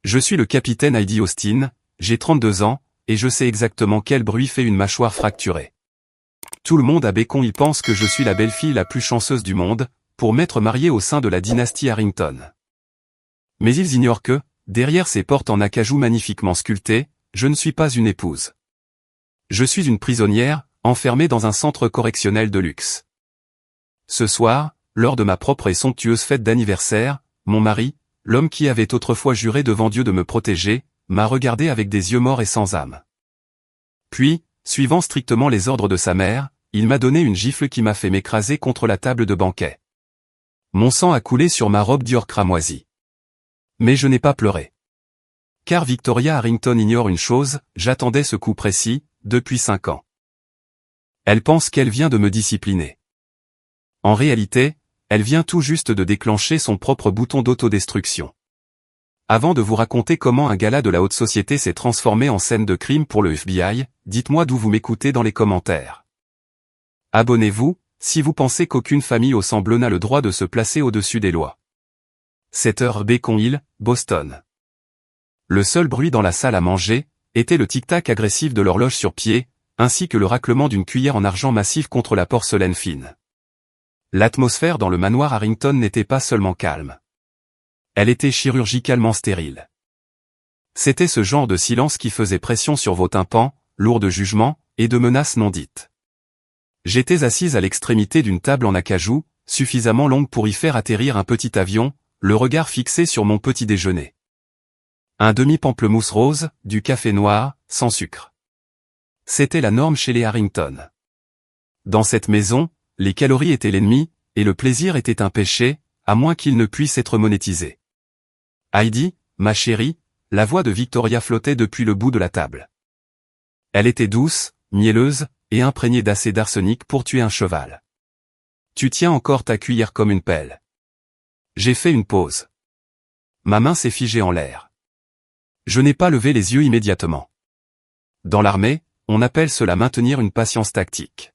Je suis le capitaine Heidi Austin, j'ai 32 ans, et je sais exactement quel bruit fait une mâchoire fracturée. Tout le monde à Bacon y pense que je suis la belle-fille la plus chanceuse du monde, pour m'être mariée au sein de la dynastie Harrington. Mais ils ignorent que, derrière ces portes en acajou magnifiquement sculptées, je ne suis pas une épouse. Je suis une prisonnière, enfermée dans un centre correctionnel de luxe. Ce soir, lors de ma propre et somptueuse fête d'anniversaire, mon mari, l'homme qui avait autrefois juré devant Dieu de me protéger, m'a regardé avec des yeux morts et sans âme. Puis, suivant strictement les ordres de sa mère, il m'a donné une gifle qui m'a fait m'écraser contre la table de banquet. Mon sang a coulé sur ma robe dior cramoisie. Mais je n'ai pas pleuré. Car Victoria Harrington ignore une chose, j'attendais ce coup précis, depuis 5 ans. Elle pense qu'elle vient de me discipliner. En réalité, elle vient tout juste de déclencher son propre bouton d'autodestruction. Avant de vous raconter comment un gala de la haute société s'est transformé en scène de crime pour le FBI, dites-moi d'où vous m'écoutez dans les commentaires. Abonnez-vous, si vous pensez qu'aucune famille au sang bleu n'a le droit de se placer au-dessus des lois. 7h Bacon Hill, Boston. Le seul bruit dans la salle à manger, était le tic-tac agressif de l'horloge sur pied, ainsi que le raclement d'une cuillère en argent massif contre la porcelaine fine. L'atmosphère dans le manoir Harrington n'était pas seulement calme. Elle était chirurgicalement stérile. C'était ce genre de silence qui faisait pression sur vos tympans, lourd de jugements, et de menaces non dites. J'étais assise à l'extrémité d'une table en acajou, suffisamment longue pour y faire atterrir un petit avion, le regard fixé sur mon petit déjeuner. Un demi-pamplemousse rose, du café noir, sans sucre. C'était la norme chez les Harrington. Dans cette maison, les calories étaient l'ennemi, et le plaisir était un péché, à moins qu'il ne puisse être monétisé. Heidi, ma chérie, la voix de Victoria flottait depuis le bout de la table. Elle était douce, mielleuse, et imprégnée d'assez d'arsenic pour tuer un cheval. Tu tiens encore ta cuillère comme une pelle. J'ai fait une pause. Ma main s'est figée en l'air. Je n'ai pas levé les yeux immédiatement. Dans l'armée, on appelle cela maintenir une patience tactique.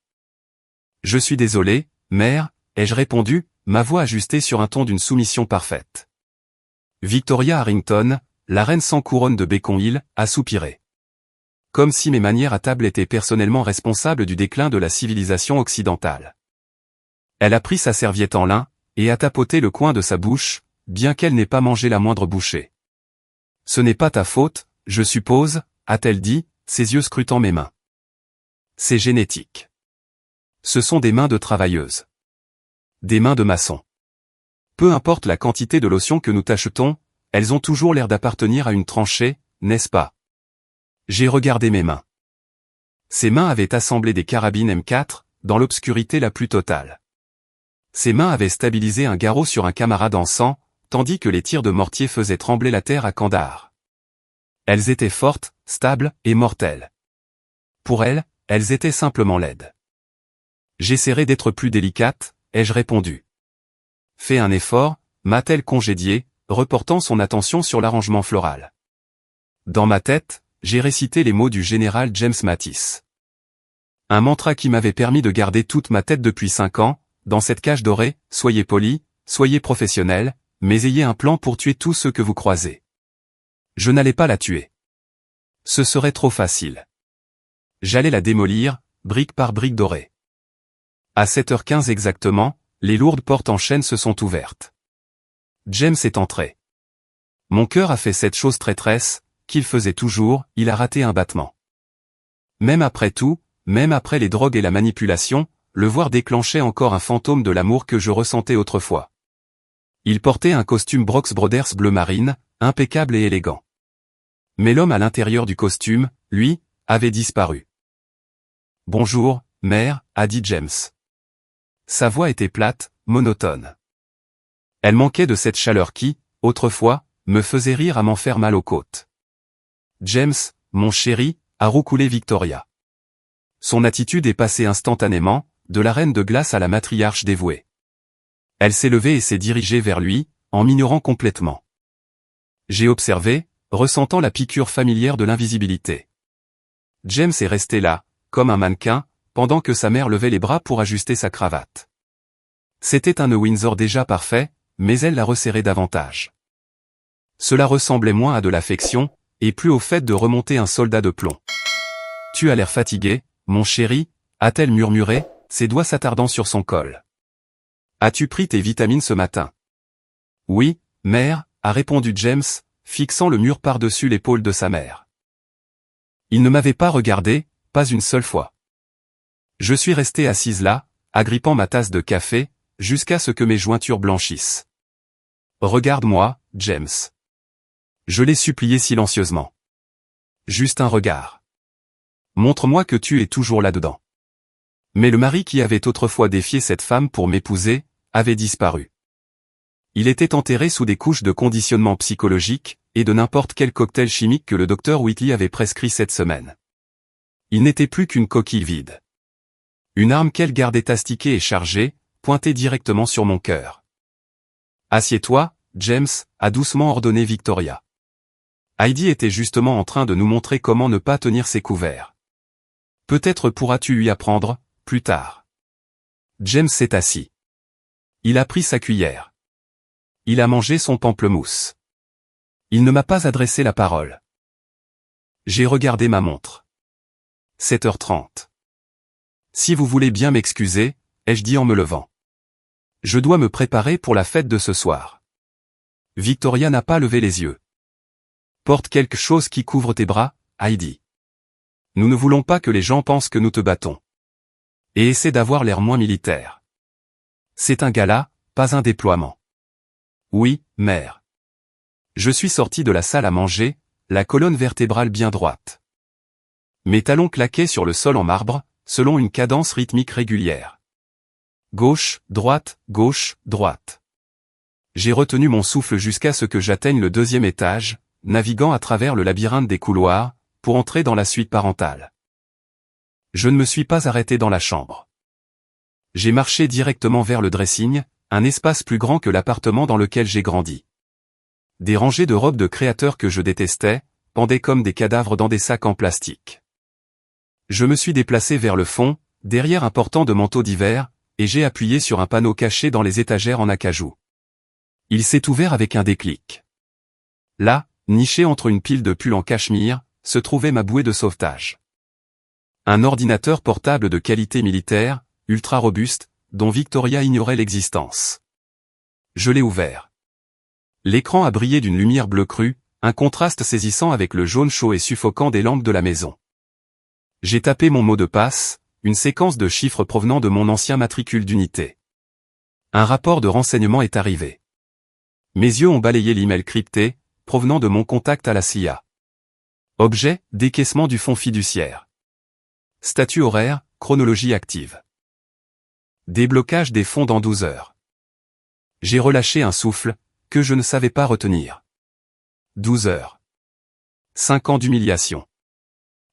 Je suis désolé, mère, ai-je répondu, ma voix ajustée sur un ton d'une soumission parfaite. Victoria Harrington, la reine sans couronne de Bacon Hill, a soupiré. Comme si mes manières à table étaient personnellement responsables du déclin de la civilisation occidentale. Elle a pris sa serviette en lin, et a tapoté le coin de sa bouche, bien qu'elle n'ait pas mangé la moindre bouchée. Ce n'est pas ta faute, je suppose, a-t-elle dit, ses yeux scrutant mes mains. C'est génétique. Ce sont des mains de travailleuse. Des mains de maçon. Peu importe la quantité de lotion que nous tachetons, elles ont toujours l'air d'appartenir à une tranchée, n'est-ce pas? J'ai regardé mes mains. Ces mains avaient assemblé des carabines M4, dans l'obscurité la plus totale. Ces mains avaient stabilisé un garrot sur un camarade en sang, tandis que les tirs de mortier faisaient trembler la terre à Kandahar. Elles étaient fortes, stables et mortelles. Pour elles étaient simplement laides. J'essaierai d'être plus délicate, ai-je répondu. Fais un effort, m'a-t-elle congédié, reportant son attention sur l'arrangement floral. Dans ma tête, j'ai récité les mots du général James Mattis. Un mantra qui m'avait permis de garder toute ma tête depuis 5 ans, dans cette cage dorée, soyez polis, soyez professionnels, mais ayez un plan pour tuer tous ceux que vous croisez. Je n'allais pas la tuer. Ce serait trop facile. J'allais la démolir, brique par brique dorée. À 7h15 exactement, les lourdes portes en chêne se sont ouvertes. James est entré. Mon cœur a fait cette chose traîtresse, qu'il faisait toujours, il a raté un battement. Même après tout, même après les drogues et la manipulation, le voir déclenchait encore un fantôme de l'amour que je ressentais autrefois. Il portait un costume Brooks Brothers bleu marine, impeccable et élégant. Mais l'homme à l'intérieur du costume, lui, avait disparu. « Bonjour, mère » a dit James. Sa voix était plate, monotone. Elle manquait de cette chaleur qui, autrefois, me faisait rire à m'en faire mal aux côtes. James, mon chéri, a roucoulé Victoria. Son attitude est passée instantanément, de la reine de glace à la matriarche dévouée. Elle s'est levée et s'est dirigée vers lui, en m'ignorant complètement. J'ai observé, ressentant la piqûre familière de l'invisibilité. James est resté là, comme un mannequin, pendant que sa mère levait les bras pour ajuster sa cravate. C'était un nœud Windsor déjà parfait, mais elle l'a resserré davantage. Cela ressemblait moins à de l'affection, et plus au fait de remonter un soldat de plomb. « Tu as l'air fatigué, mon chéri » a-t-elle murmuré, ses doigts s'attardant sur son col. « As-tu pris tes vitamines ce matin ?»« Oui, mère » a répondu James, fixant le mur par-dessus l'épaule de sa mère. Il ne m'avait pas regardé, pas une seule fois. Je suis resté assise là, agrippant ma tasse de café, jusqu'à ce que mes jointures blanchissent. « Regarde-moi, James. » Je l'ai supplié silencieusement. Juste un regard. Montre-moi que tu es toujours là-dedans. Mais le mari qui avait autrefois défié cette femme pour m'épouser, avait disparu. Il était enterré sous des couches de conditionnement psychologique, et de n'importe quel cocktail chimique que le docteur Whitley avait prescrit cette semaine. Il n'était plus qu'une coquille vide. Une arme qu'elle gardait astiquée et chargée, pointée directement sur mon cœur. « Assieds-toi, James » a doucement ordonné Victoria. Heidi était justement en train de nous montrer comment ne pas tenir ses couverts. Peut-être pourras-tu lui apprendre, plus tard. James s'est assis. Il a pris sa cuillère. Il a mangé son pamplemousse. Il ne m'a pas adressé la parole. J'ai regardé ma montre. 7h30. Si vous voulez bien m'excuser, ai-je dit en me levant. Je dois me préparer pour la fête de ce soir. Victoria n'a pas levé les yeux. Porte quelque chose qui couvre tes bras, Heidi. Nous ne voulons pas que les gens pensent que nous te battons. Et essaie d'avoir l'air moins militaire. C'est un gala, pas un déploiement. Oui, mère. Je suis sorti de la salle à manger, la colonne vertébrale bien droite. Mes talons claquaient sur le sol en marbre, selon une cadence rythmique régulière. Gauche, droite, gauche, droite. J'ai retenu mon souffle jusqu'à ce que j'atteigne le 2e étage, naviguant à travers le labyrinthe des couloirs, pour entrer dans la suite parentale. Je ne me suis pas arrêté dans la chambre. J'ai marché directement vers le dressing, un espace plus grand que l'appartement dans lequel j'ai grandi. Des rangées de robes de créateurs que je détestais, pendaient comme des cadavres dans des sacs en plastique. Je me suis déplacé vers le fond, derrière un portant de manteaux d'hiver, et j'ai appuyé sur un panneau caché dans les étagères en acajou. Il s'est ouvert avec un déclic. Là, niché entre une pile de pulls en cachemire, se trouvait ma bouée de sauvetage. Un ordinateur portable de qualité militaire, ultra robuste, dont Victoria ignorait l'existence. Je l'ai ouvert. L'écran a brillé d'une lumière bleu crue, un contraste saisissant avec le jaune chaud et suffocant des lampes de la maison. J'ai tapé mon mot de passe, une séquence de chiffres provenant de mon ancien matricule d'unité. Un rapport de renseignement est arrivé. Mes yeux ont balayé l'email crypté, provenant de mon contact à la CIA. Objet, décaissement du fonds fiduciaire. Statut horaire, chronologie active. Déblocage des fonds dans 12 heures. J'ai relâché un souffle, que je ne savais pas retenir. 12 heures. 5 ans d'humiliation.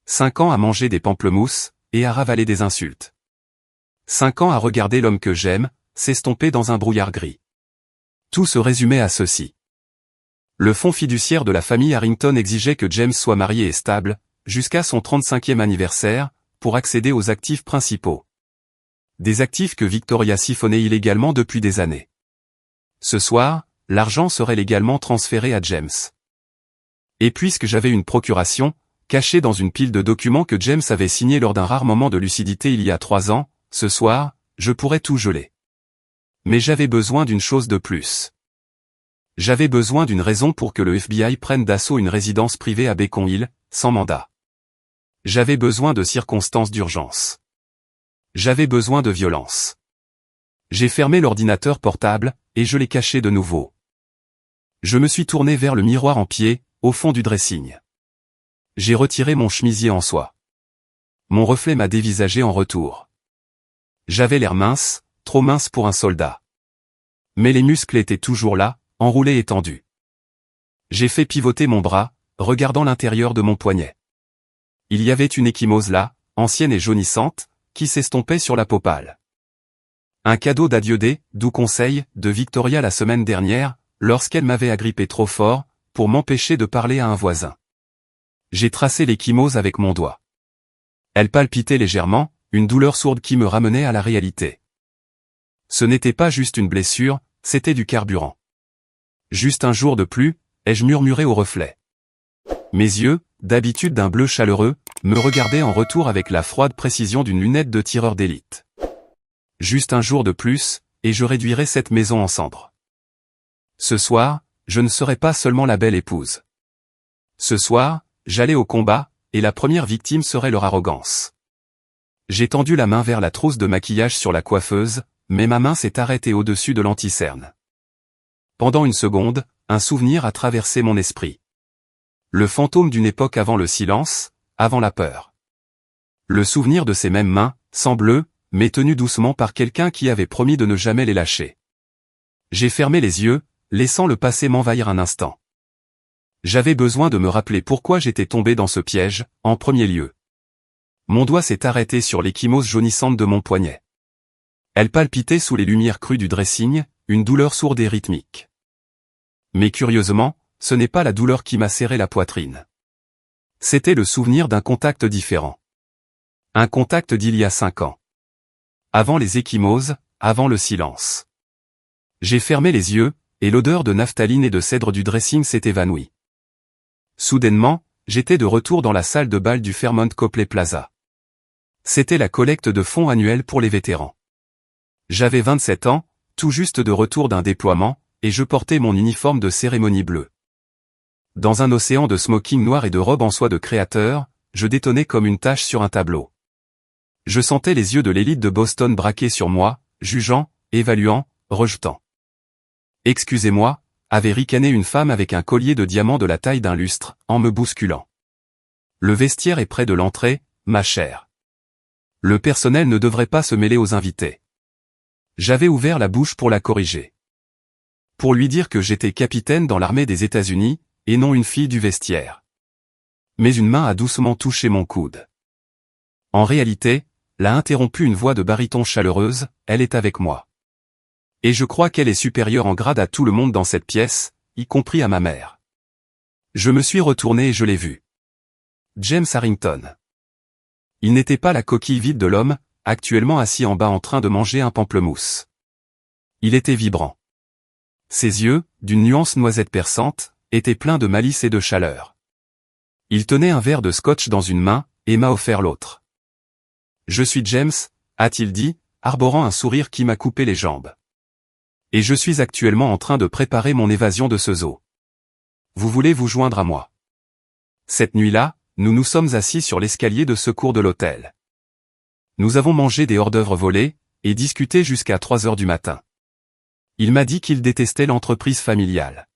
5 ans à manger des pamplemousses, et à ravaler des insultes. 5 ans à regarder l'homme que j'aime, s'estomper dans un brouillard gris. Tout se résumait à ceci. Le fonds fiduciaire de la famille Harrington exigeait que James soit marié et stable, jusqu'à son 35e anniversaire, pour accéder aux actifs principaux. Des actifs que Victoria siphonnait illégalement depuis des années. Ce soir, l'argent serait légalement transféré à James. Et puisque j'avais une procuration, cachée dans une pile de documents que James avait signés lors d'un rare moment de lucidité il y a 3 ans, ce soir, je pourrais tout geler. Mais j'avais besoin d'une chose de plus. J'avais besoin d'une raison pour que le FBI prenne d'assaut une résidence privée à Beacon Hill, sans mandat. J'avais besoin de circonstances d'urgence. J'avais besoin de violence. J'ai fermé l'ordinateur portable, et je l'ai caché de nouveau. Je me suis tourné vers le miroir en pied, au fond du dressing. J'ai retiré mon chemisier en soie. Mon reflet m'a dévisagé en retour. J'avais l'air mince, trop mince pour un soldat. Mais les muscles étaient toujours là, enroulés et tendus. J'ai fait pivoter mon bras, regardant l'intérieur de mon poignet. Il y avait une ecchymose là, ancienne et jaunissante, qui s'estompait sur la peau pâle. Un cadeau d'adieu doux conseil, de Victoria la semaine dernière, lorsqu'elle m'avait agrippé trop fort, pour m'empêcher de parler à un voisin. J'ai tracé l'ecchymose avec mon doigt. Elle palpitait légèrement, une douleur sourde qui me ramenait à la réalité. Ce n'était pas juste une blessure, c'était du carburant. Juste un jour de plus, ai-je murmuré au reflet. Mes yeux, d'habitude d'un bleu chaleureux, me regardaient en retour avec la froide précision d'une lunette de tireur d'élite. Juste un jour de plus, et je réduirais cette maison en cendres. Ce soir, je ne serais pas seulement la belle épouse. Ce soir, j'allais au combat, et la première victime serait leur arrogance. J'ai tendu la main vers la trousse de maquillage sur la coiffeuse, mais ma main s'est arrêtée au-dessus de l'anti-cerne. Pendant une seconde, un souvenir a traversé mon esprit. Le fantôme d'une époque avant le silence, avant la peur. Le souvenir de ces mêmes mains, sans bleu, mais tenues doucement par quelqu'un qui avait promis de ne jamais les lâcher. J'ai fermé les yeux, laissant le passé m'envahir un instant. J'avais besoin de me rappeler pourquoi j'étais tombé dans ce piège, en premier lieu. Mon doigt s'est arrêté sur l'échymose jaunissante de mon poignet. Elle palpitait sous les lumières crues du dressing, une douleur sourde et rythmique. Mais curieusement, ce n'est pas la douleur qui m'a serré la poitrine. C'était le souvenir d'un contact différent. Un contact d'il y a 5 ans. Avant les ecchymoses, avant le silence. J'ai fermé les yeux, et l'odeur de naphtaline et de cèdre du dressing s'est évanouie. Soudainement, j'étais de retour dans la salle de bal du Fairmont Copley Plaza. C'était la collecte de fonds annuelle pour les vétérans. J'avais 27 ans, tout juste de retour d'un déploiement, et je portais mon uniforme de cérémonie bleu. Dans un océan de smoking noir et de robes en soie de créateur, je détonnais comme une tache sur un tableau. Je sentais les yeux de l'élite de Boston braqués sur moi, jugeant, évaluant, rejetant. « Excusez-moi », avait ricané une femme avec un collier de diamants de la taille d'un lustre, en me bousculant. « Le vestiaire est près de l'entrée, ma chère. Le personnel ne devrait pas se mêler aux invités. » J'avais ouvert la bouche pour la corriger. Pour lui dire que j'étais capitaine dans l'armée des États-Unis, et non une fille du vestiaire. Mais une main a doucement touché mon coude. En réalité, l'a interrompu une voix de baryton chaleureuse, elle est avec moi. Et je crois qu'elle est supérieure en grade à tout le monde dans cette pièce, y compris à ma mère. Je me suis retourné et je l'ai vu. James Harrington. Il n'était pas la coquille vide de l'homme, actuellement assis en bas en train de manger un pamplemousse. Il était vibrant. Ses yeux, d'une nuance noisette perçante, étaient pleins de malice et de chaleur. Il tenait un verre de scotch dans une main, et m'a offert l'autre. « Je suis James », a-t-il dit, arborant un sourire qui m'a coupé les jambes. « Et je suis actuellement en train de préparer mon évasion de ce zoo. Vous voulez vous joindre à moi ?» Cette nuit-là, nous nous sommes assis sur l'escalier de secours de l'hôtel. Nous avons mangé des hors-d'œuvre volés, et discuté jusqu'à 3 heures du matin. Il m'a dit qu'il détestait l'entreprise familiale.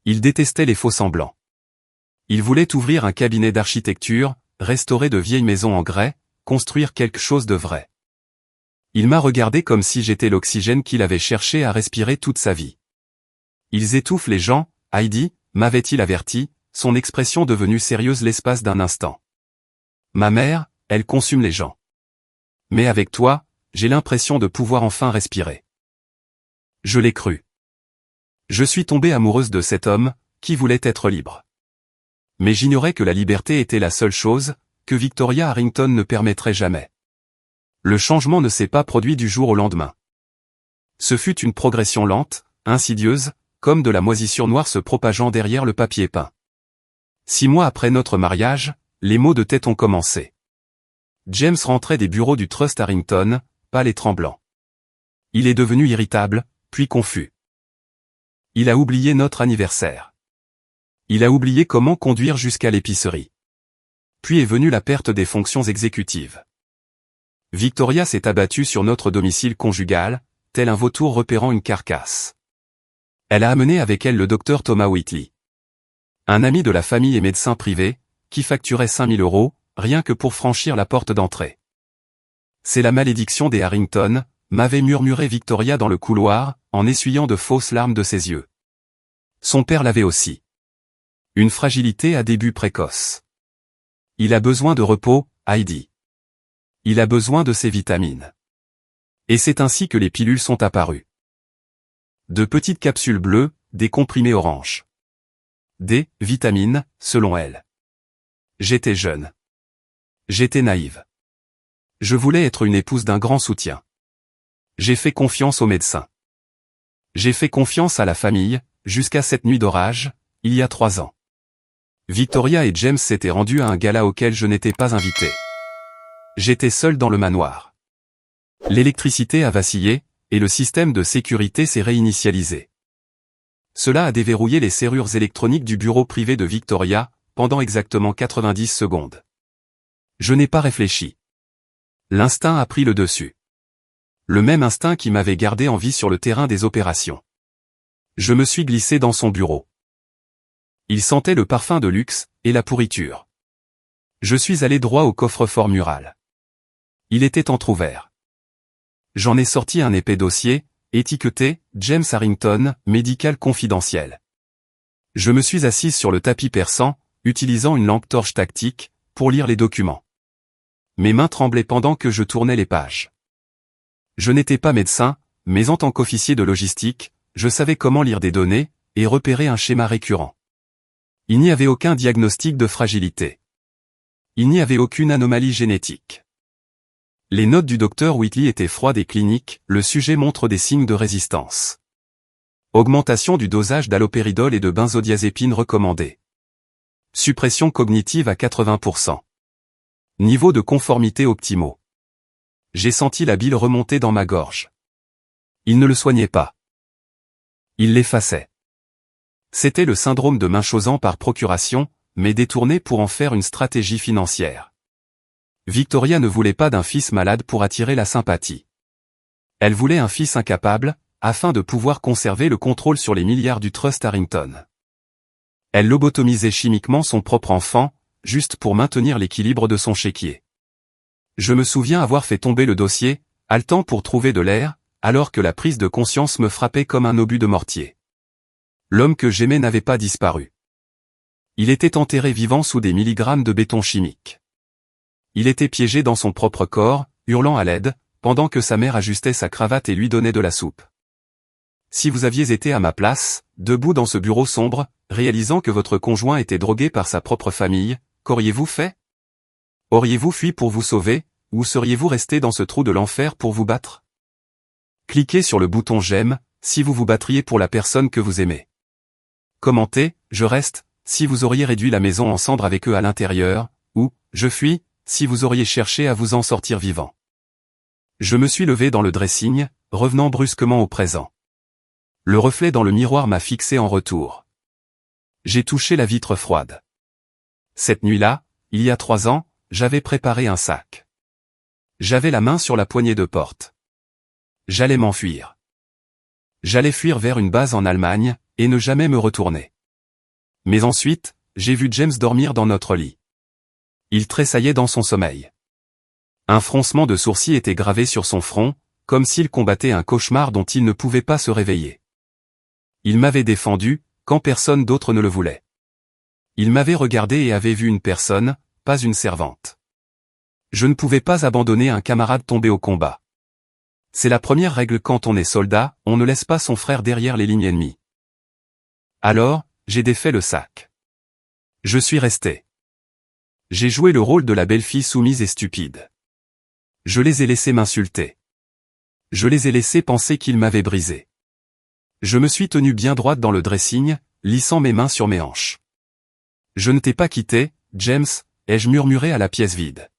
Il détestait les faux-semblants. Il voulait ouvrir un cabinet d'architecture, restaurer de vieilles maisons en grès, construire quelque chose de vrai. Il m'a regardé comme si j'étais l'oxygène qu'il avait cherché à respirer toute sa vie. Ils étouffent les gens, Heidi, m'avait-il averti, son expression devenue sérieuse l'espace d'un instant. Ma mère, elle consume les gens. Mais avec toi, j'ai l'impression de pouvoir enfin respirer. Je l'ai cru. Je suis tombée amoureuse de cet homme, qui voulait être libre. Mais j'ignorais que la liberté était la seule chose, que Victoria Harrington ne permettrait jamais. Le changement ne s'est pas produit du jour au lendemain. Ce fut une progression lente, insidieuse, comme de la moisissure noire se propageant derrière le papier peint. 6 mois après notre mariage, les maux de tête ont commencé. James rentrait des bureaux du Trust Harrington, pâle et tremblant. Il est devenu irritable, puis confus. Il a oublié notre anniversaire. Il a oublié comment conduire jusqu'à l'épicerie. Puis est venue la perte des fonctions exécutives. Victoria s'est abattue sur notre domicile conjugal, tel un vautour repérant une carcasse. Elle a amené avec elle le docteur Thomas Whitley. Un ami de la famille et médecin privé, qui facturait 5 000 €, rien que pour franchir la porte d'entrée. C'est la malédiction des Harrington, m'avait murmuré Victoria dans le couloir, en essuyant de fausses larmes de ses yeux. Son père l'avait aussi. Une fragilité à début précoce. Il a besoin de repos, Heidi. Il a besoin de ses vitamines. Et c'est ainsi que les pilules sont apparues. De petites capsules bleues, des comprimés oranges. Des vitamines, selon elle. J'étais jeune. J'étais naïve. Je voulais être une épouse d'un grand soutien. J'ai fait confiance aux médecins. J'ai fait confiance à la famille, jusqu'à cette nuit d'orage, il y a 3 ans. Victoria et James s'étaient rendus à un gala auquel je n'étais pas invité. J'étais seul dans le manoir. L'électricité a vacillé, et le système de sécurité s'est réinitialisé. Cela a déverrouillé les serrures électroniques du bureau privé de Victoria, pendant exactement 90 secondes. Je n'ai pas réfléchi. L'instinct a pris le dessus. Le même instinct qui m'avait gardé en vie sur le terrain des opérations. Je me suis glissé dans son bureau. Il sentait le parfum de luxe, et la pourriture. Je suis allé droit au coffre-fort mural. Il était entrouvert. J'en ai sorti un épais dossier, étiqueté « James Harrington, médical confidentiel ». Je me suis assise sur le tapis persan, utilisant une lampe torche tactique, pour lire les documents. Mes mains tremblaient pendant que je tournais les pages. Je n'étais pas médecin, mais en tant qu'officier de logistique, je savais comment lire des données, et repérer un schéma récurrent. Il n'y avait aucun diagnostic de fragilité. Il n'y avait aucune anomalie génétique. Les notes du docteur Whitley étaient froides et cliniques, le sujet montre des signes de résistance. Augmentation du dosage d'halopéridol et de benzodiazépine recommandée. Suppression cognitive à 80%. Niveau de conformité optimaux. J'ai senti la bile remonter dans ma gorge. Il ne le soignait pas. Il l'effaçait. C'était le syndrome de Munchausen par procuration, mais détourné pour en faire une stratégie financière. Victoria ne voulait pas d'un fils malade pour attirer la sympathie. Elle voulait un fils incapable, afin de pouvoir conserver le contrôle sur les milliards du Trust Harrington. Elle lobotomisait chimiquement son propre enfant, juste pour maintenir l'équilibre de son chéquier. Je me souviens avoir fait tomber le dossier, haletant pour trouver de l'air, alors que la prise de conscience me frappait comme un obus de mortier. L'homme que j'aimais n'avait pas disparu. Il était enterré vivant sous des milligrammes de béton chimique. Il était piégé dans son propre corps, hurlant à l'aide, pendant que sa mère ajustait sa cravate et lui donnait de la soupe. Si vous aviez été à ma place, debout dans ce bureau sombre, réalisant que votre conjoint était drogué par sa propre famille, qu'auriez-vous fait? Auriez-vous fui pour vous sauver, ou seriez-vous resté dans ce trou de l'enfer pour vous battre? Cliquez sur le bouton j'aime, si vous vous battriez pour la personne que vous aimez. Commentez, je reste, si vous auriez réduit la maison en cendres avec eux à l'intérieur, ou, je fuis, si vous auriez cherché à vous en sortir vivant. Je me suis levé dans le dressing, revenant brusquement au présent. Le reflet dans le miroir m'a fixé en retour. J'ai touché la vitre froide. Cette nuit-là, il y a 3 ans, j'avais préparé un sac. J'avais la main sur la poignée de porte. J'allais m'enfuir. J'allais fuir vers une base en Allemagne, et ne jamais me retourner. Mais ensuite, j'ai vu James dormir dans notre lit. Il tressaillait dans son sommeil. Un froncement de sourcils était gravé sur son front, comme s'il combattait un cauchemar dont il ne pouvait pas se réveiller. Il m'avait défendu, quand personne d'autre ne le voulait. Il m'avait regardé et avait vu une personne, pas une servante. Je ne pouvais pas abandonner un camarade tombé au combat. C'est la première règle quand on est soldat, on ne laisse pas son frère derrière les lignes ennemies. Alors, j'ai défait le sac. Je suis resté. J'ai joué le rôle de la belle-fille soumise et stupide. Je les ai laissés m'insulter. Je les ai laissés penser qu'ils m'avaient brisé. Je me suis tenu bien droite dans le dressing, lissant mes mains sur mes hanches. Je ne t'ai pas quitté, James, ai-je murmuré à la pièce vide.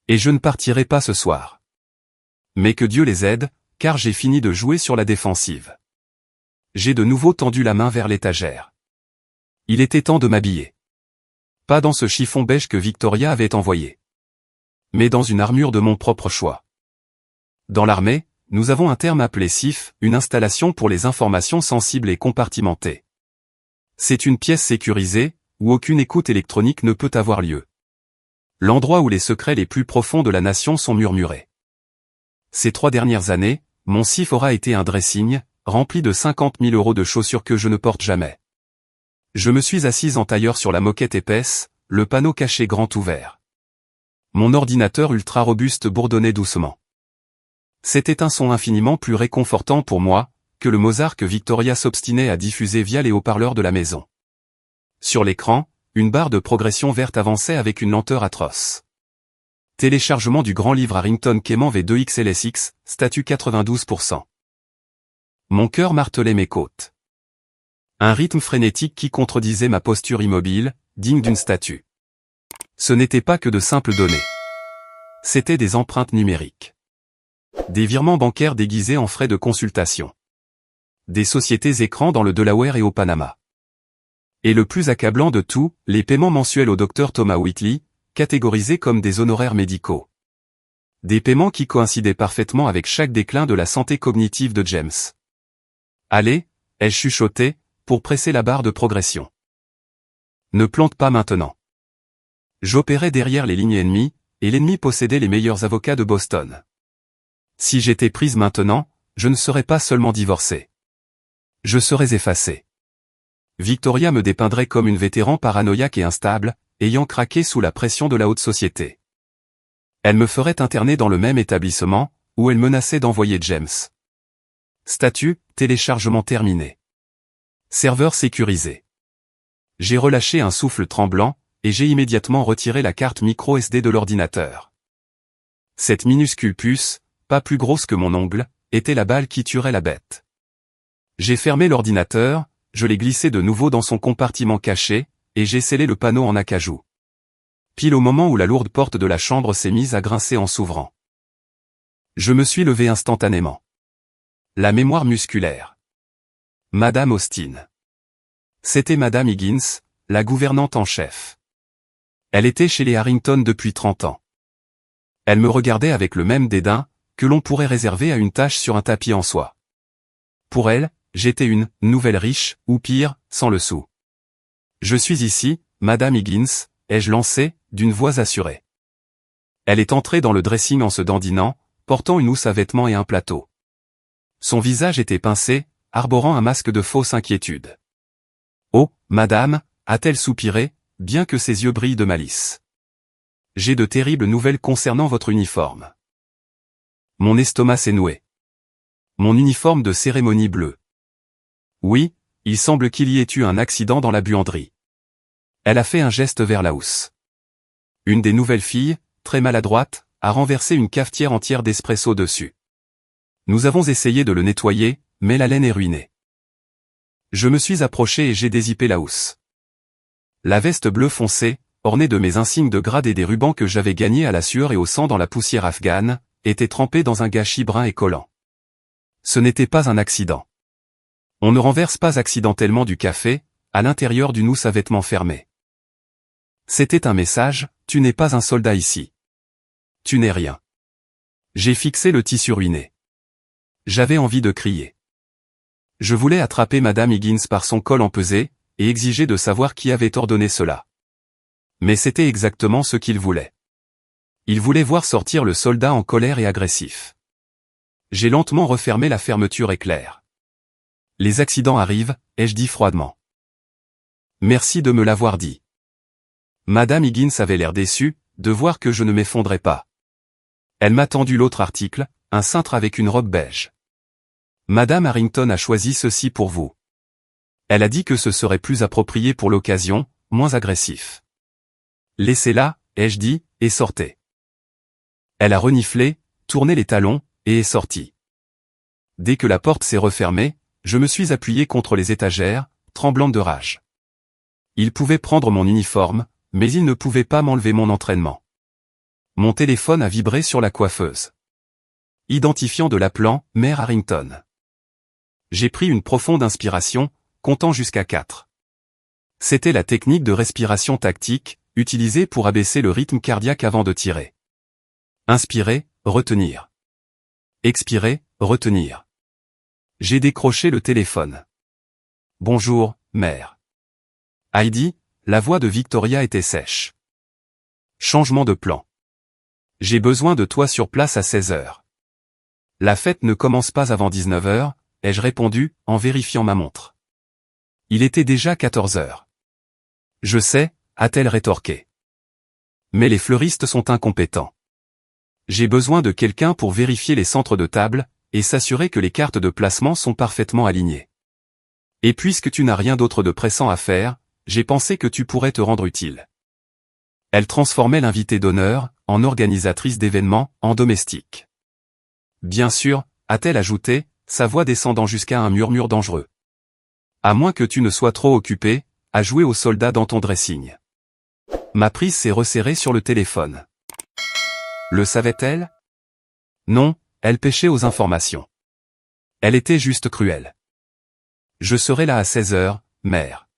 Et je ne partirai pas ce soir. Mais que Dieu les aide, car j'ai fini de jouer sur la défensive. J'ai de nouveau tendu la main vers l'étagère. Il était temps de m'habiller. Pas dans ce chiffon beige que Victoria avait envoyé. Mais dans une armure de mon propre choix. Dans l'armée, nous avons un terme appelé CIF, une installation pour les informations sensibles et compartimentées. C'est une pièce sécurisée, où aucune écoute électronique ne peut avoir lieu. L'endroit où les secrets les plus profonds de la nation sont murmurés. Ces 3 dernières années, mon CIF aura été un dressing, rempli de 50 000 € de chaussures que je ne porte jamais. Je me suis assise en tailleur sur la moquette épaisse, le panneau caché grand ouvert. Mon ordinateur ultra robuste bourdonnait doucement. C'était un son infiniment plus réconfortant pour moi, que le Mozart que Victoria s'obstinait à diffuser via les haut-parleurs de la maison. Sur l'écran, une barre de progression verte avançait avec une lenteur atroce. Téléchargement du grand livre Harrington Cayman V2 XLSX, statut 92%. Mon cœur martelait mes côtes. Un rythme frénétique qui contredisait ma posture immobile, digne d'une statue. Ce n'était pas que de simples données. C'étaient des empreintes numériques. Des virements bancaires déguisés en frais de consultation. Des sociétés écrans dans le Delaware et au Panama. Et le plus accablant de tout, les paiements mensuels au Dr Thomas Whitley, catégorisés comme des honoraires médicaux. Des paiements qui coïncidaient parfaitement avec chaque déclin de la santé cognitive de James. Allez, ai-je chuchoté, pour presser la barre de progression. Ne plante pas maintenant. J'opérais derrière les lignes ennemies, et l'ennemi possédait les meilleurs avocats de Boston. Si j'étais prise maintenant, je ne serais pas seulement divorcée. Je serais effacée. Victoria me dépeindrait comme une vétéran paranoïaque et instable, ayant craqué sous la pression de la haute société. Elle me ferait interner dans le même établissement, où elle menaçait d'envoyer James. Statut, téléchargement terminé. Serveur sécurisé. J'ai relâché un souffle tremblant, et j'ai immédiatement retiré la carte micro SD de l'ordinateur. Cette minuscule puce, pas plus grosse que mon ongle, était la balle qui tuerait la bête. J'ai fermé l'ordinateur, je l'ai glissé de nouveau dans son compartiment caché, et j'ai scellé le panneau en acajou. Pile au moment où la lourde porte de la chambre s'est mise à grincer en s'ouvrant. Je me suis levé instantanément. La mémoire musculaire. Madame Austin. C'était Madame Higgins, la gouvernante en chef. Elle était chez les Harrington depuis 30 ans. Elle me regardait avec le même dédain, que l'on pourrait réserver à une tâche sur un tapis en soie. Pour elle, j'étais une nouvelle riche, ou pire, sans le sou. Je suis ici, Madame Higgins, ai-je lancé, d'une voix assurée. Elle est entrée dans le dressing en se dandinant, portant une housse à vêtements et un plateau. Son visage était pincé, arborant un masque de fausse inquiétude. Oh, madame, a-t-elle soupiré, bien que ses yeux brillent de malice. J'ai de terribles nouvelles concernant votre uniforme. Mon estomac s'est noué. Mon uniforme de cérémonie bleue. Oui, il semble qu'il y ait eu un accident dans la buanderie. Elle a fait un geste vers la housse. Une des nouvelles filles, très maladroite, a renversé une cafetière entière d'espresso dessus. Nous avons essayé de le nettoyer, mais la laine est ruinée. Je me suis approché et j'ai dézippé la housse. La veste bleue foncée, ornée de mes insignes de grade et des rubans que j'avais gagnés à la sueur et au sang dans la poussière afghane, était trempée dans un gâchis brun et collant. Ce n'était pas un accident. On ne renverse pas accidentellement du café, à l'intérieur d'une housse à vêtements fermée. C'était un message, tu n'es pas un soldat ici. Tu n'es rien. J'ai fixé le tissu ruiné. J'avais envie de crier. Je voulais attraper Madame Higgins par son col empesé, et exiger de savoir qui avait ordonné cela. Mais c'était exactement ce qu'il voulait. Il voulait voir sortir le soldat en colère et agressif. J'ai lentement refermé la fermeture éclair. Les accidents arrivent, ai-je dit froidement. Merci de me l'avoir dit. Madame Higgins avait l'air déçue, de voir que je ne m'effondrais pas. Elle m'a tendu l'autre article, un cintre avec une robe beige. Madame Harrington a choisi ceci pour vous. Elle a dit que ce serait plus approprié pour l'occasion, moins agressif. Laissez-la, ai-je dit, et sortez. Elle a reniflé, tourné les talons, et est sortie. Dès que la porte s'est refermée, je me suis appuyé contre les étagères, tremblante de rage. Il pouvait prendre mon uniforme, mais il ne pouvait pas m'enlever mon entraînement. Mon téléphone a vibré sur la coiffeuse. Identifiant de l'appelant, Mère Harrington. J'ai pris une profonde inspiration, comptant jusqu'à 4. C'était la technique de respiration tactique, utilisée pour abaisser le rythme cardiaque avant de tirer. Inspirer, retenir. Expirer, retenir. J'ai décroché le téléphone. Bonjour, mère. Heidi, la voix de Victoria était sèche. Changement de plan. J'ai besoin de toi sur place à 16 heures. La fête ne commence pas avant 19 heures, ai-je répondu, en vérifiant ma montre. Il était déjà 14 heures. Je sais, a-t-elle rétorqué. Mais les fleuristes sont incompétents. J'ai besoin de quelqu'un pour vérifier les centres de table, et s'assurer que les cartes de placement sont parfaitement alignées. Et puisque tu n'as rien d'autre de pressant à faire, j'ai pensé que tu pourrais te rendre utile. Elle transformait l'invitée d'honneur, en organisatrice d'événements, en domestique. Bien sûr, a-t-elle ajouté, sa voix descendant jusqu'à un murmure dangereux. À moins que tu ne sois trop occupé à jouer aux soldats dans ton dressing. Ma prise s'est resserrée sur le téléphone. Le savait-elle? Non, elle pêchait aux informations. Elle était juste cruelle. Je serai là à 16 heures, mère.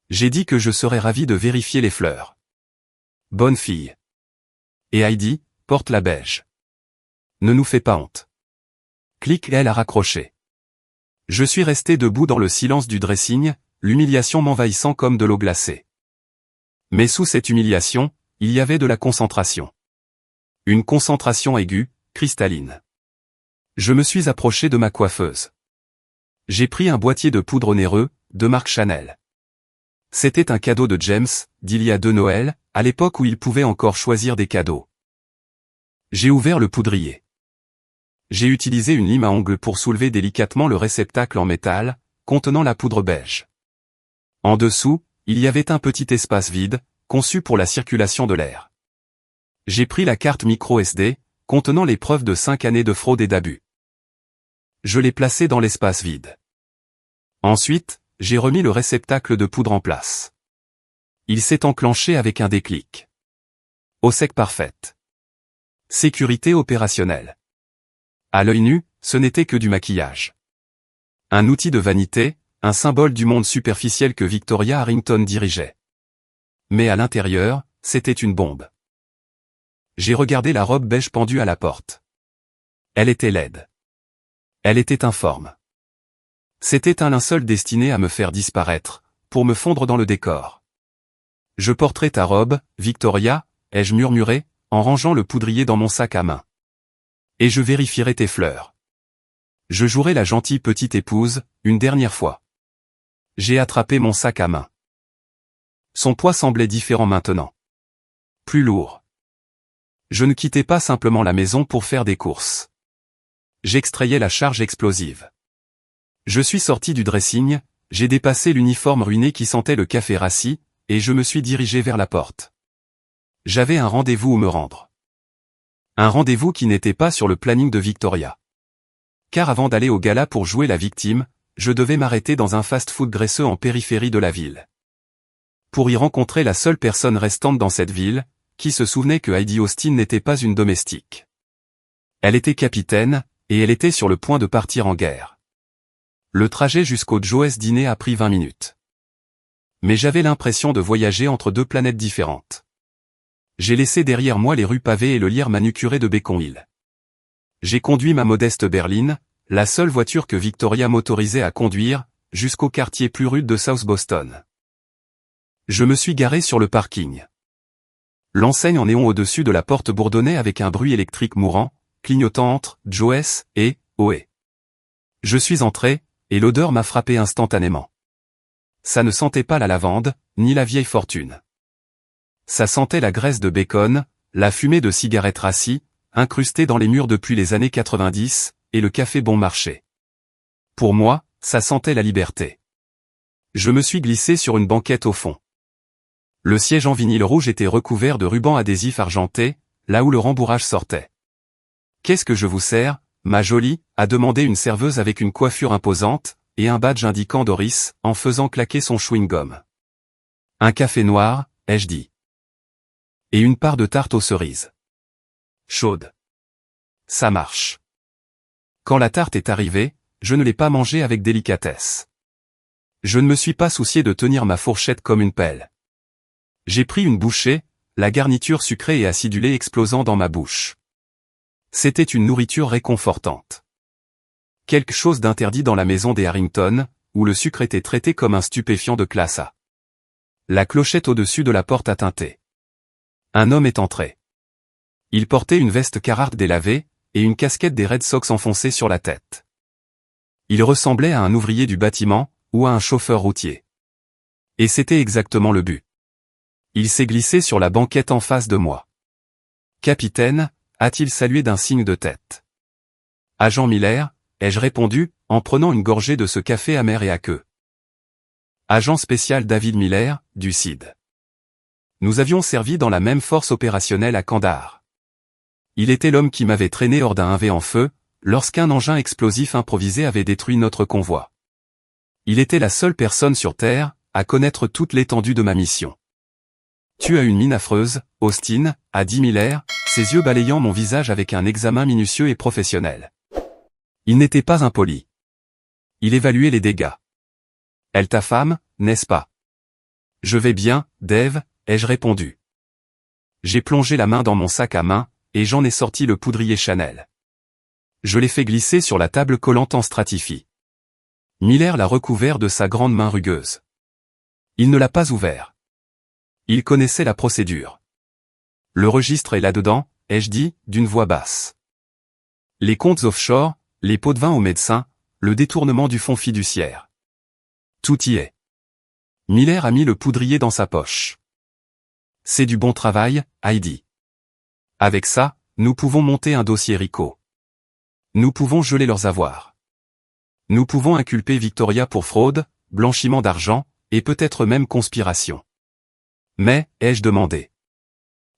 J'ai dit que je serais ravi de vérifier les fleurs. Bonne fille. Et Heidi, porte la beige. Ne nous fais pas honte. Clic, elle a raccroché. Je suis resté debout dans le silence du dressing, l'humiliation m'envahissant comme de l'eau glacée. Mais sous cette humiliation, il y avait de la concentration. Une concentration aiguë, cristalline. Je me suis approché de ma coiffeuse. J'ai pris un boîtier de poudre onéreux, de marque Chanel. C'était un cadeau de James, d'il y a 2 Noëls, à l'époque où il pouvait encore choisir des cadeaux. J'ai ouvert le poudrier. J'ai utilisé une lime à ongles pour soulever délicatement le réceptacle en métal, contenant la poudre beige. En dessous, il y avait un petit espace vide, conçu pour la circulation de l'air. J'ai pris la carte micro SD, contenant les preuves de 5 années de fraude et d'abus. Je l'ai placée dans l'espace vide. Ensuite, j'ai remis le réceptacle de poudre en place. Il s'est enclenché avec un déclic. OSEC parfaite. Sécurité opérationnelle. À l'œil nu, ce n'était que du maquillage. Un outil de vanité, un symbole du monde superficiel que Victoria Harrington dirigeait. Mais à l'intérieur, c'était une bombe. J'ai regardé la robe beige pendue à la porte. Elle était laide. Elle était informe. C'était un linceul destiné à me faire disparaître, pour me fondre dans le décor. Je porterai ta robe, Victoria, ai-je murmuré, en rangeant le poudrier dans mon sac à main. Et je vérifierai tes fleurs. Je jouerai la gentille petite épouse, une dernière fois. J'ai attrapé mon sac à main. Son poids semblait différent maintenant. Plus lourd. Je ne quittais pas simplement la maison pour faire des courses. J'extrayais la charge explosive. Je suis sorti du dressing, j'ai dépassé l'uniforme ruiné qui sentait le café rassis, et je me suis dirigé vers la porte. J'avais un rendez-vous où me rendre. Un rendez-vous qui n'était pas sur le planning de Victoria. Car avant d'aller au gala pour jouer la victime, je devais m'arrêter dans un fast-food graisseux en périphérie de la ville. Pour y rencontrer la seule personne restante dans cette ville, qui se souvenait que Heidi Austin n'était pas une domestique. Elle était capitaine, et elle était sur le point de partir en guerre. Le trajet jusqu'au Joe's dîner a pris 20 minutes. Mais j'avais l'impression de voyager entre 2 planètes différentes. J'ai laissé derrière moi les rues pavées et le lierre manucuré de Beacon Hill. J'ai conduit ma modeste berline, la seule voiture que Victoria m'autorisait à conduire, jusqu'au quartier plus rude de South Boston. Je me suis garé sur le parking. L'enseigne en néon au-dessus de la porte bourdonnait avec un bruit électrique mourant, clignotant entre Joe's et Oé. Je suis entré, et l'odeur m'a frappé instantanément. Ça ne sentait pas la lavande, ni la vieille fortune. Ça sentait la graisse de bacon, la fumée de cigarettes rassis, incrustée dans les murs depuis les années 90, et le café bon marché. Pour moi, ça sentait la liberté. Je me suis glissé sur une banquette au fond. Le siège en vinyle rouge était recouvert de rubans adhésifs argentés, là où le rembourrage sortait. « Qu'est-ce que je vous sers, ma jolie ?» a demandé une serveuse avec une coiffure imposante, et un badge indiquant Doris, en faisant claquer son chewing-gum. « Un café noir, ai-je dit. Et une part de tarte aux cerises. Chaude. Ça marche. » Quand la tarte est arrivée, je ne l'ai pas mangée avec délicatesse. Je ne me suis pas soucié de tenir ma fourchette comme une pelle. J'ai pris une bouchée, la garniture sucrée et acidulée explosant dans ma bouche. C'était une nourriture réconfortante. Quelque chose d'interdit dans la maison des Harrington, où le sucre était traité comme un stupéfiant de classe A. La clochette au-dessus de la porte a tinté. Un homme est entré. Il portait une veste Carhartt délavée, et une casquette des Red Sox enfoncée sur la tête. Il ressemblait à un ouvrier du bâtiment, ou à un chauffeur routier. Et c'était exactement le but. Il s'est glissé sur la banquette en face de moi. « Capitaine » a-t-il salué d'un signe de tête. « Agent Miller » ai-je répondu, en prenant une gorgée de ce café amer et aqueux. « Agent spécial David Miller, du CID. » Nous avions servi dans la même force opérationnelle à Kandahar. Il était l'homme qui m'avait traîné hors d'un 1V en feu, lorsqu'un engin explosif improvisé avait détruit notre convoi. Il était la seule personne sur Terre à connaître toute l'étendue de ma mission. Tu as une mine affreuse, Austin, a dit Miller, ses yeux balayant mon visage avec un examen minutieux et professionnel. Il n'était pas impoli. Il évaluait les dégâts. Elle ta femme, n'est-ce pas? Je vais bien, Dave, ai-je répondu. J'ai plongé la main dans mon sac à main, et j'en ai sorti le poudrier Chanel. Je l'ai fait glisser sur la table collante en stratifie. Miller l'a recouvert de sa grande main rugueuse. Il ne l'a pas ouvert. Il connaissait la procédure. Le registre est là-dedans, ai-je dit, d'une voix basse. Les comptes offshore, les pots de vin aux médecins, le détournement du fonds fiduciaire. Tout y est. Miller a mis le poudrier dans sa poche. C'est du bon travail, Heidi. Avec ça, nous pouvons monter un dossier RICO. Nous pouvons geler leurs avoirs. Nous pouvons inculper Victoria pour fraude, blanchiment d'argent, et peut-être même conspiration. Mais, ai-je demandé.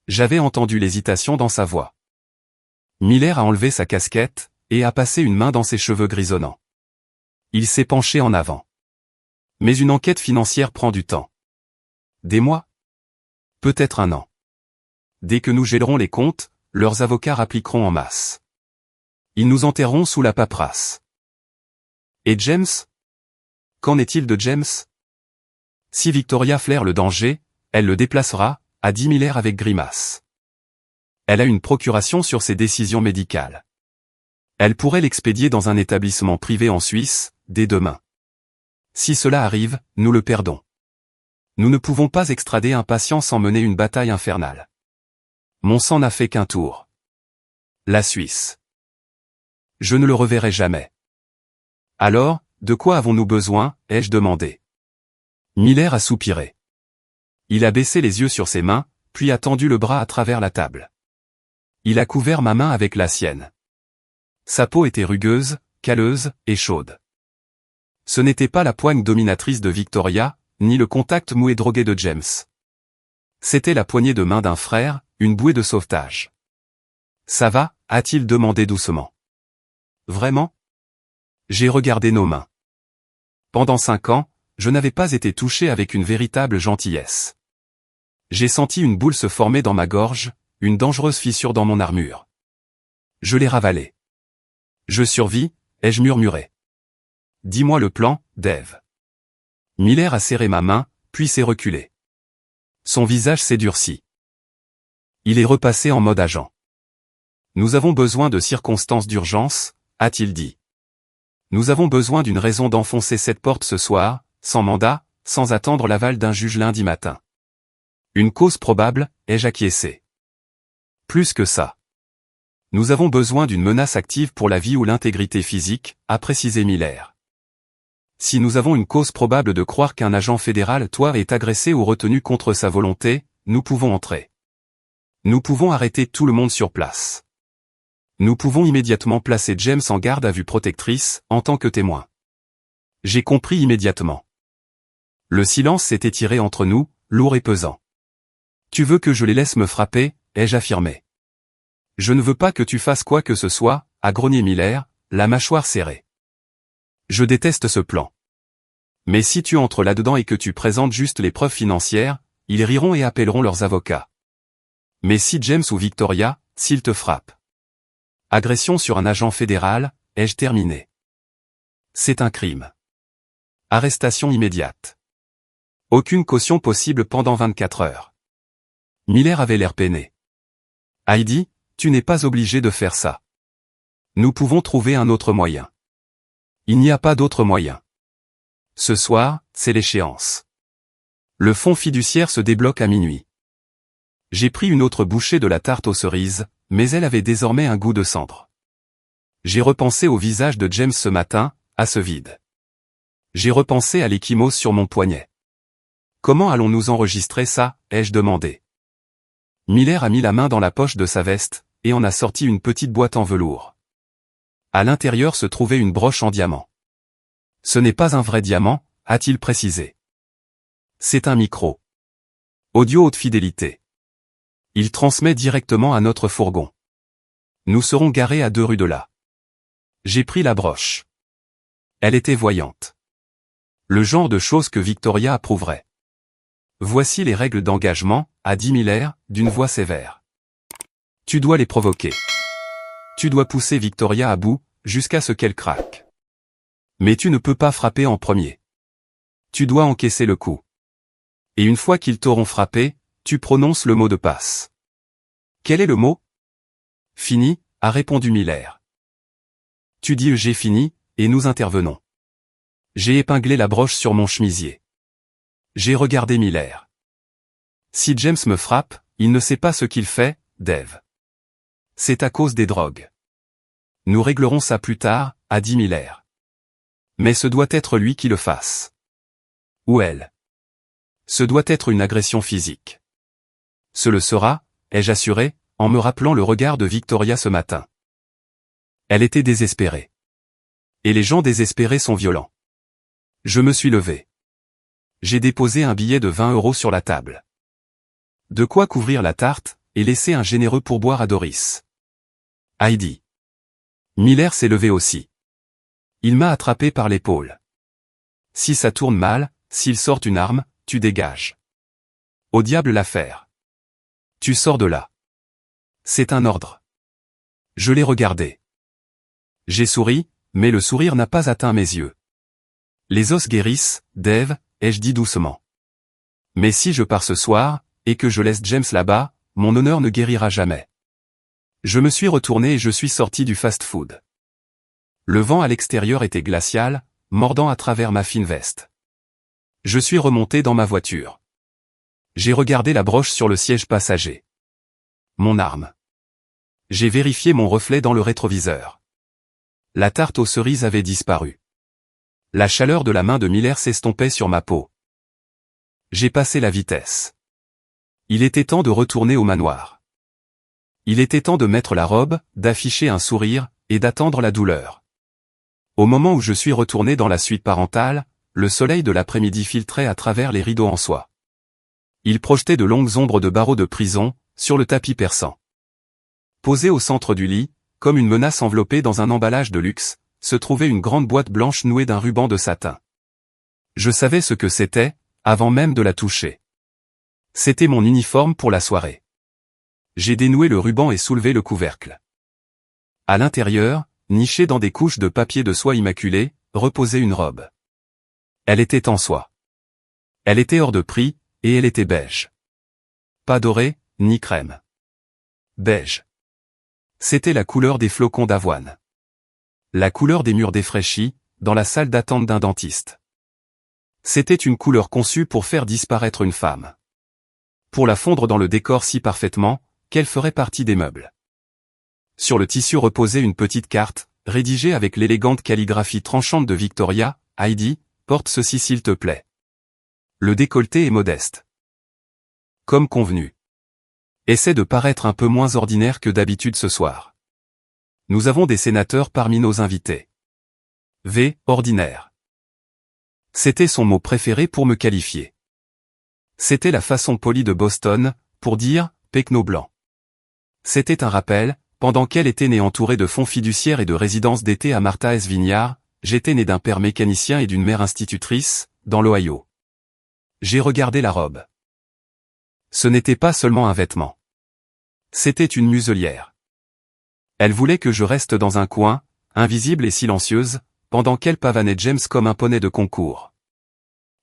J'avais entendu l'hésitation dans sa voix. Miller a enlevé sa casquette, et a passé une main dans ses cheveux grisonnants. Il s'est penché en avant. Mais une enquête financière prend du temps. Des mois? Peut-être un an. Dès que nous gèlerons les comptes, leurs avocats rappliqueront en masse. Ils nous enterreront sous la paperasse. Et James? Qu'en est-il de James? Si Victoria flaire le danger, elle le déplacera, a dit Miller avec grimace. Elle a une procuration sur ses décisions médicales. Elle pourrait l'expédier dans un établissement privé en Suisse, dès demain. Si cela arrive, nous le perdons. Nous ne pouvons pas extrader un patient sans mener une bataille infernale. Mon sang n'a fait qu'un tour. La Suisse. Je ne le reverrai jamais. Alors, de quoi avons-nous besoin, ai-je demandé. Miller a soupiré. Il a baissé les yeux sur ses mains, puis a tendu le bras à travers la table. Il a couvert ma main avec la sienne. Sa peau était rugueuse, calleuse et chaude. Ce n'était pas la poigne dominatrice de Victoria, ni le contact mou et drogué de James. C'était la poignée de main d'un frère, une bouée de sauvetage. Ça va, a-t-il demandé doucement. Vraiment? J'ai regardé nos mains. Pendant 5 ans, je n'avais pas été touché avec une véritable gentillesse. J'ai senti une boule se former dans ma gorge, une dangereuse fissure dans mon armure. Je l'ai ravalée. Je survis, ai-je murmuré. Dis-moi le plan, Dave. Miller a serré ma main, puis s'est reculé. Son visage s'est durci. Il est repassé en mode agent. Nous avons besoin de circonstances d'urgence, a-t-il dit. Nous avons besoin d'une raison d'enfoncer cette porte ce soir, sans mandat, sans attendre l'aval d'un juge lundi matin. Une cause probable, ai-je acquiescé. Plus que ça. Nous avons besoin d'une menace active pour la vie ou l'intégrité physique, a précisé Miller. Si nous avons une cause probable de croire qu'un agent fédéral est agressé ou retenu contre sa volonté, nous pouvons entrer. Nous pouvons arrêter tout le monde sur place. Nous pouvons immédiatement placer James en garde à vue protectrice, en tant que témoin. J'ai compris immédiatement. Le silence s'est étiré entre nous, lourd et pesant. Tu veux que je les laisse me frapper, ai-je affirmé. Je ne veux pas que tu fasses quoi que ce soit, a grogné Miller, la mâchoire serrée. Je déteste ce plan. Mais si tu entres là-dedans et que tu présentes juste les preuves financières, ils riront et appelleront leurs avocats. Mais si James ou Victoria, s'ils te frappent. Agression sur un agent fédéral, ai-je terminé. C'est un crime. Arrestation immédiate. Aucune caution possible pendant 24 heures. Miller avait l'air peiné. Heidi, tu n'es pas obligé de faire ça. Nous pouvons trouver un autre moyen. Il n'y a pas d'autre moyen. Ce soir, c'est l'échéance. Le fonds fiduciaire se débloque à minuit. J'ai pris une autre bouchée de la tarte aux cerises, mais elle avait désormais un goût de cendre. J'ai repensé au visage de James ce matin, à ce vide. J'ai repensé à l'échymose sur mon poignet. Comment allons-nous enregistrer ça, ai-je demandé. Miller a mis la main dans la poche de sa veste, et en a sorti une petite boîte en velours. À l'intérieur se trouvait une broche en diamant. Ce n'est pas un vrai diamant, a-t-il précisé. C'est un micro. Audio haute fidélité. Il transmet directement à notre fourgon. Nous serons garés à 2 rues de là. J'ai pris la broche. Elle était voyante. Le genre de choses que Victoria approuverait. Voici les règles d'engagement, a dit Miller, d'une voix sévère. Tu dois les provoquer. Tu dois pousser Victoria à bout, jusqu'à ce qu'elle craque. Mais tu ne peux pas frapper en premier. Tu dois encaisser le coup. Et une fois qu'ils t'auront frappé, tu prononces le mot de passe. Quel est le mot? Fini, a répondu Miller. Tu dis j'ai fini, et nous intervenons. J'ai épinglé la broche sur mon chemisier. J'ai regardé Miller. Si James me frappe, il ne sait pas ce qu'il fait, Dave. C'est à cause des drogues. Nous réglerons ça plus tard, a dit Miller. Mais ce doit être lui qui le fasse. Ou elle. Ce doit être une agression physique. Ce le sera, ai-je assuré, en me rappelant le regard de Victoria ce matin. Elle était désespérée. Et les gens désespérés sont violents. Je me suis levé. J'ai déposé un billet de 20 € sur la table. De quoi couvrir la tarte, et laisser un généreux pourboire à Doris. Heidi. Miller s'est levé aussi. Il m'a attrapé par l'épaule. Si ça tourne mal, s'il sort une arme, tu dégages. Au diable l'affaire. Tu sors de là. C'est un ordre. Je l'ai regardé. J'ai souri, mais le sourire n'a pas atteint mes yeux. Les os guérissent, Dave, ai-je dit doucement. Mais si je pars ce soir, et que je laisse James là-bas, mon honneur ne guérira jamais. Je me suis retourné et je suis sorti du fast-food. Le vent à l'extérieur était glacial, mordant à travers ma fine veste. Je suis remonté dans ma voiture. J'ai regardé la broche sur le siège passager. Mon arme. J'ai vérifié mon reflet dans le rétroviseur. La tarte aux cerises avait disparu. La chaleur de la main de Miller s'estompait sur ma peau. J'ai passé la vitesse. Il était temps de retourner au manoir. Il était temps de mettre la robe, d'afficher un sourire, et d'attendre la douleur. Au moment où je suis retourné dans la suite parentale, le soleil de l'après-midi filtrait à travers les rideaux en soie. Il projetait de longues ombres de barreaux de prison, sur le tapis persan. Posé au centre du lit, comme une menace enveloppée dans un emballage de luxe, se trouvait une grande boîte blanche nouée d'un ruban de satin. Je savais ce que c'était, avant même de la toucher. C'était mon uniforme pour la soirée. J'ai dénoué le ruban et soulevé le couvercle. À l'intérieur, nichée dans des couches de papier de soie immaculée, reposait une robe. Elle était en soie. Elle était hors de prix, et elle était beige. Pas dorée, ni crème. Beige. C'était la couleur des flocons d'avoine. La couleur des murs défraîchis, dans la salle d'attente d'un dentiste. C'était une couleur conçue pour faire disparaître une femme. Pour la fondre dans le décor si parfaitement, qu'elle ferait partie des meubles. Sur le tissu reposait une petite carte, rédigée avec l'élégante calligraphie tranchante de Victoria. Heidi, porte ceci s'il te plaît. Le décolleté est modeste. Comme convenu. Essaie de paraître un peu moins ordinaire que d'habitude ce soir. Nous avons des sénateurs parmi nos invités. Ordinaire. C'était son mot préféré pour me qualifier. C'était la façon polie de Boston, pour dire, pecno blanc. C'était un rappel, pendant qu'elle était née entourée de fonds fiduciaires et de résidences d'été à Martha's Vineyard, j'étais né d'un père mécanicien et d'une mère institutrice, dans l'Ohio. J'ai regardé la robe. Ce n'était pas seulement un vêtement. C'était une muselière. Elle voulait que je reste dans un coin, invisible et silencieuse, pendant qu'elle pavanait James comme un poney de concours.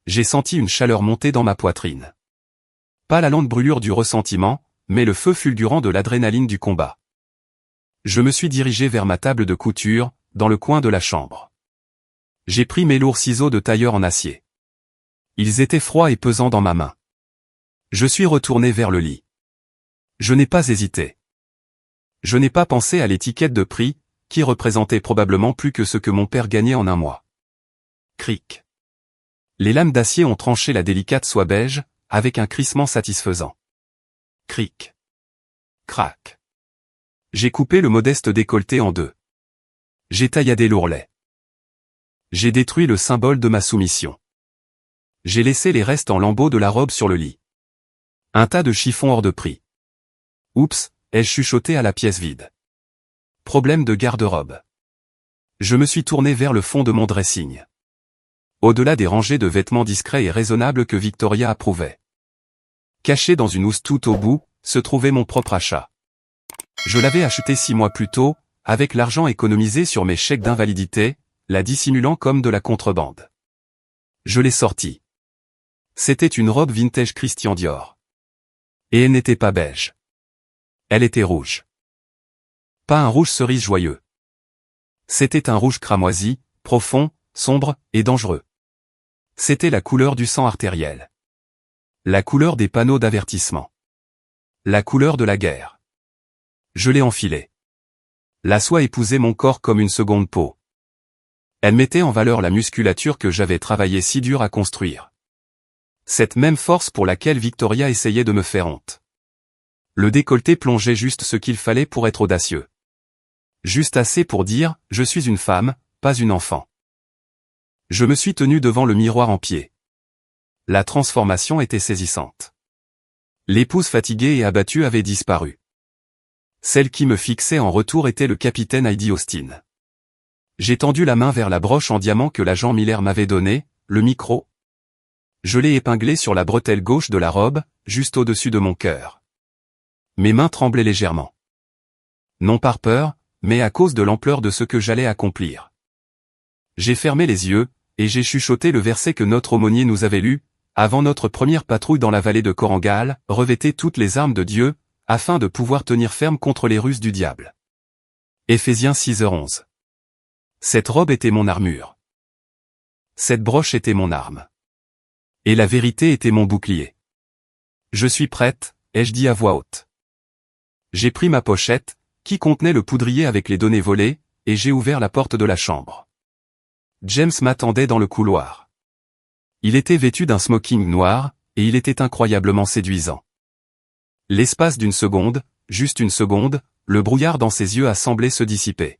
J'ai senti une chaleur monter dans ma poitrine. Pas la lente brûlure du ressentiment, mais le feu fulgurant de l'adrénaline du combat. Je me suis dirigé vers ma table de couture, dans le coin de la chambre. J'ai pris mes lourds ciseaux de tailleur en acier. Ils étaient froids et pesants dans ma main. Je suis retourné vers le lit. Je n'ai pas hésité. Je n'ai pas pensé à l'étiquette de prix, qui représentait probablement plus que ce que mon père gagnait en un mois. Cric. Les lames d'acier ont tranché la délicate soie beige, avec un crissement satisfaisant. Cric. Crac. J'ai coupé le modeste décolleté en deux. J'ai tailladé l'ourlet. J'ai détruit le symbole de ma soumission. J'ai laissé les restes en lambeaux de la robe sur le lit. Un tas de chiffons hors de prix. Oups, ai-je chuchoté à la pièce vide. Problème de garde-robe. Je me suis tourné vers le fond de mon dressing. au-delà des rangées de vêtements discrets et raisonnables que Victoria approuvait. Caché dans une housse tout au bout, se trouvait mon propre achat. Je l'avais acheté 6 mois plus tôt, avec l'argent économisé sur mes chèques d'invalidité, la dissimulant comme de la contrebande. Je l'ai sortie. C'était une robe vintage Christian Dior. Et elle n'était pas beige. Elle était rouge. Pas un rouge cerise joyeux. C'était un rouge cramoisi, profond, sombre et dangereux. C'était la couleur du sang artériel. La couleur des panneaux d'avertissement. La couleur de la guerre. Je l'ai enfilée. La soie épousait mon corps comme une seconde peau. Elle mettait en valeur la musculature que j'avais travaillé si dur à construire. Cette même force pour laquelle Victoria essayait de me faire honte. Le décolleté plongeait juste ce qu'il fallait pour être audacieux. Juste assez pour dire « Je suis une femme, pas une enfant ». Je me suis tenu devant le miroir en pied. La transformation était saisissante. L'épouse fatiguée et abattue avait disparu. Celle qui me fixait en retour était le capitaine Heidi Austin. J'ai tendu la main vers la broche en diamant que l'agent Miller m'avait donnée, le micro. Je l'ai épinglé sur la bretelle gauche de la robe, juste au-dessus de mon cœur. Mes mains tremblaient légèrement. Non par peur, mais à cause de l'ampleur de ce que j'allais accomplir. J'ai fermé les yeux, et j'ai chuchoté le verset que notre aumônier nous avait lu, avant notre première patrouille dans la vallée de Korangal, revêtez toutes les armes de Dieu, afin de pouvoir tenir ferme contre les ruses du diable. Éphésiens 6h11. Cette robe était mon armure. Cette broche était mon arme. Et la vérité était mon bouclier. Je suis prête, ai-je dit à voix haute. J'ai pris ma pochette, qui contenait le poudrier avec les données volées, et j'ai ouvert la porte de la chambre. James m'attendait dans le couloir. Il était vêtu d'un smoking noir, et il était incroyablement séduisant. L'espace d'une seconde, juste une seconde, le brouillard dans ses yeux a semblé se dissiper.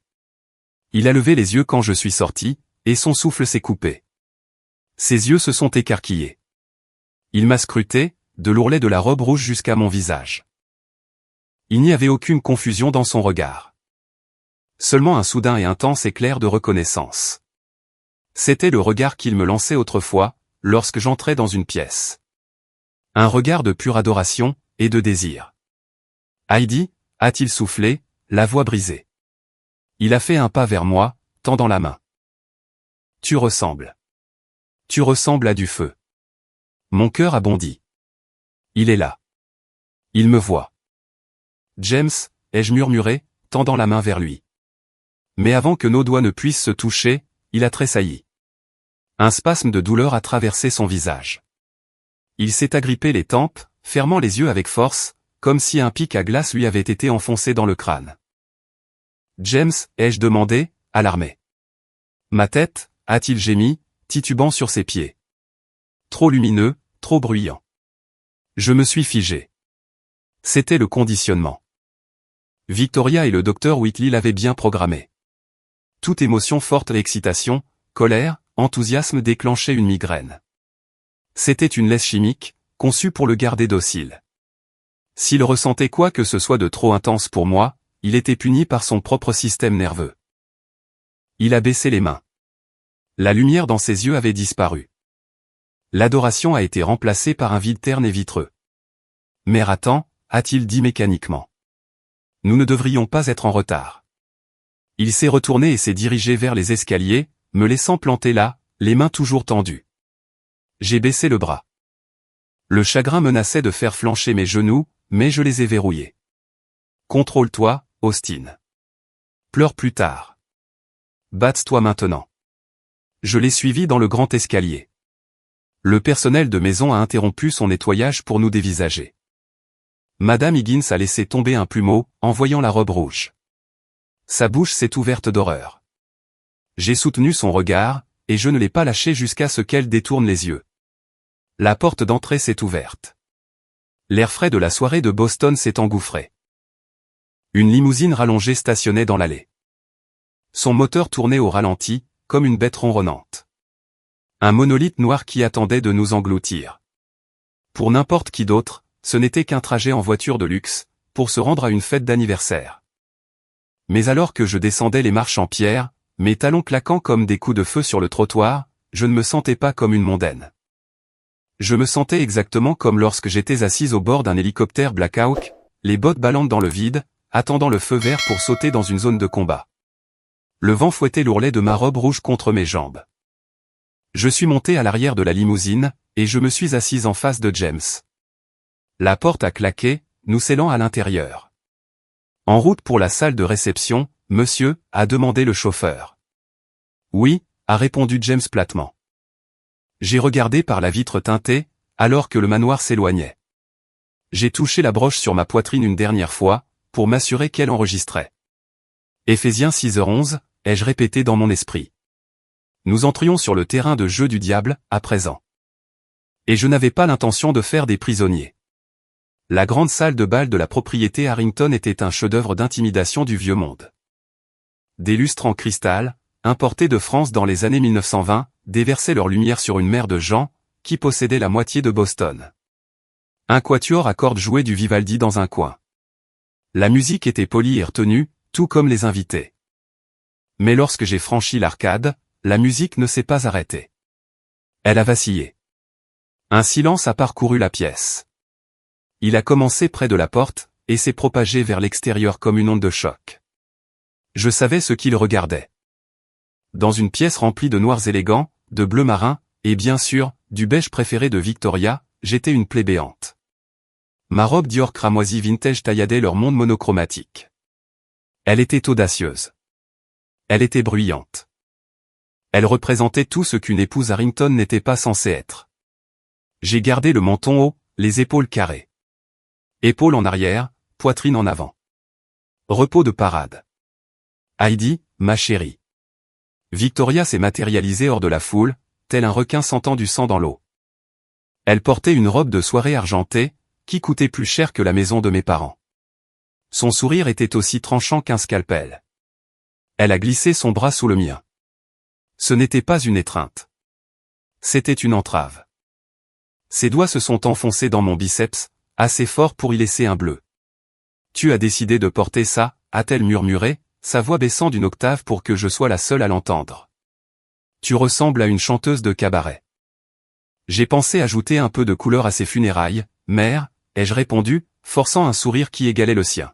Il a levé les yeux quand je suis sorti, et son souffle s'est coupé. Ses yeux se sont écarquillés. Il m'a scruté, de l'ourlet de la robe rouge jusqu'à mon visage. Il n'y avait aucune confusion dans son regard. Seulement un soudain et intense éclair de reconnaissance. C'était le regard qu'il me lançait autrefois, lorsque j'entrais dans une pièce. Un regard de pure adoration, et de désir. Heidi, a-t-il soufflé, la voix brisée. Il a fait un pas vers moi, tendant la main. Tu ressembles. Tu ressembles à du feu. Mon cœur a bondi. Il est là. Il me voit. James, ai-je murmuré, tendant la main vers lui. Mais avant que nos doigts ne puissent se toucher, il a tressailli. Un spasme de douleur a traversé son visage. Il s'est agrippé les tempes, fermant les yeux avec force, comme si un pic à glace lui avait été enfoncé dans le crâne. James, ai-je demandé, alarmé. Ma tête, a-t-il gémi, titubant sur ses pieds. Trop lumineux, trop bruyant. Je me suis figé. C'était le conditionnement. Victoria et le docteur Whitley l'avaient bien programmé. Toute émotion forte et excitation, colère, enthousiasme déclenchait une migraine. C'était une laisse chimique, conçue pour le garder docile. S'il ressentait quoi que ce soit de trop intense pour moi, il était puni par son propre système nerveux. Il a baissé les mains. La lumière dans ses yeux avait disparu. L'adoration a été remplacée par un vide terne et vitreux. Mère attend, a-t-il dit mécaniquement. Nous ne devrions pas être en retard. Il s'est retourné et s'est dirigé vers les escaliers, me laissant planter là, les mains toujours tendues. J'ai baissé le bras. Le chagrin menaçait de faire flancher mes genoux, mais je les ai verrouillés. Contrôle-toi, Austin. Pleure plus tard. Batte-toi maintenant. Je l'ai suivi dans le grand escalier. Le personnel de maison a interrompu son nettoyage pour nous dévisager. Madame Higgins a laissé tomber un plumeau, en voyant la robe rouge. Sa bouche s'est ouverte d'horreur. J'ai soutenu son regard, et je ne l'ai pas lâché jusqu'à ce qu'elle détourne les yeux. La porte d'entrée s'est ouverte. L'air frais de la soirée de Boston s'est engouffré. Une limousine rallongée stationnait dans l'allée. Son moteur tournait au ralenti, comme une bête ronronnante. Un monolithe noir qui attendait de nous engloutir. Pour n'importe qui d'autre, ce n'était qu'un trajet en voiture de luxe, pour se rendre à une fête d'anniversaire. Mais alors que je descendais les marches en pierre, mes talons claquant comme des coups de feu sur le trottoir, je ne me sentais pas comme une mondaine. Je me sentais exactement comme lorsque j'étais assise au bord d'un hélicoptère Black Hawk, les bottes ballantes dans le vide, attendant le feu vert pour sauter dans une zone de combat. Le vent fouettait l'ourlet de ma robe rouge contre mes jambes. Je suis monté à l'arrière de la limousine, et je me suis assise en face de James. La porte a claqué, nous scellant à l'intérieur. En route pour la salle de réception, monsieur, a demandé le chauffeur. Oui, a répondu James platement. J'ai regardé par la vitre teintée, alors que le manoir s'éloignait. J'ai touché la broche sur ma poitrine une dernière fois, pour m'assurer qu'elle enregistrait. Éphésiens 6h11, ai-je répété dans mon esprit. Nous entrions sur le terrain de jeu du diable, à présent. Et je n'avais pas l'intention de faire des prisonniers. La grande salle de bal de la propriété Harrington était un chef-d'œuvre d'intimidation du vieux monde. Des lustres en cristal, importés de France dans les années 1920, déversaient leur lumière sur une mer de gens, qui possédait la moitié de Boston. Un quatuor à cordes jouait du Vivaldi dans un coin. La musique était polie et retenue, tout comme les invités. Mais lorsque j'ai franchi l'arcade, la musique ne s'est pas arrêtée. Elle a vacillé. Un silence a parcouru la pièce. Il a commencé près de la porte, et s'est propagé vers l'extérieur comme une onde de choc. Je savais ce qu'il regardait. Dans une pièce remplie de noirs élégants, de bleu marin, et bien sûr, du beige préféré de Victoria, j'étais une plébéante. Ma robe Dior cramoisie vintage tailladait leur monde monochromatique. Elle était audacieuse. Elle était bruyante. Elle représentait tout ce qu'une épouse Harrington n'était pas censée être. J'ai gardé le menton haut, les épaules carrées. Épaules en arrière, poitrine en avant. Repos de parade. Heidi, ma chérie. Victoria s'est matérialisée hors de la foule, tel un requin sentant du sang dans l'eau. Elle portait une robe de soirée argentée, qui coûtait plus cher que la maison de mes parents. Son sourire était aussi tranchant qu'un scalpel. Elle a glissé son bras sous le mien. Ce n'était pas une étreinte. C'était une entrave. Ses doigts se sont enfoncés dans mon biceps, assez fort pour y laisser un bleu. Tu as décidé de porter ça, a-t-elle murmuré, sa voix baissant d'une octave pour que je sois la seule à l'entendre. Tu ressembles à une chanteuse de cabaret. J'ai pensé ajouter un peu de couleur à ses funérailles, mère, ai-je répondu, forçant un sourire qui égalait le sien.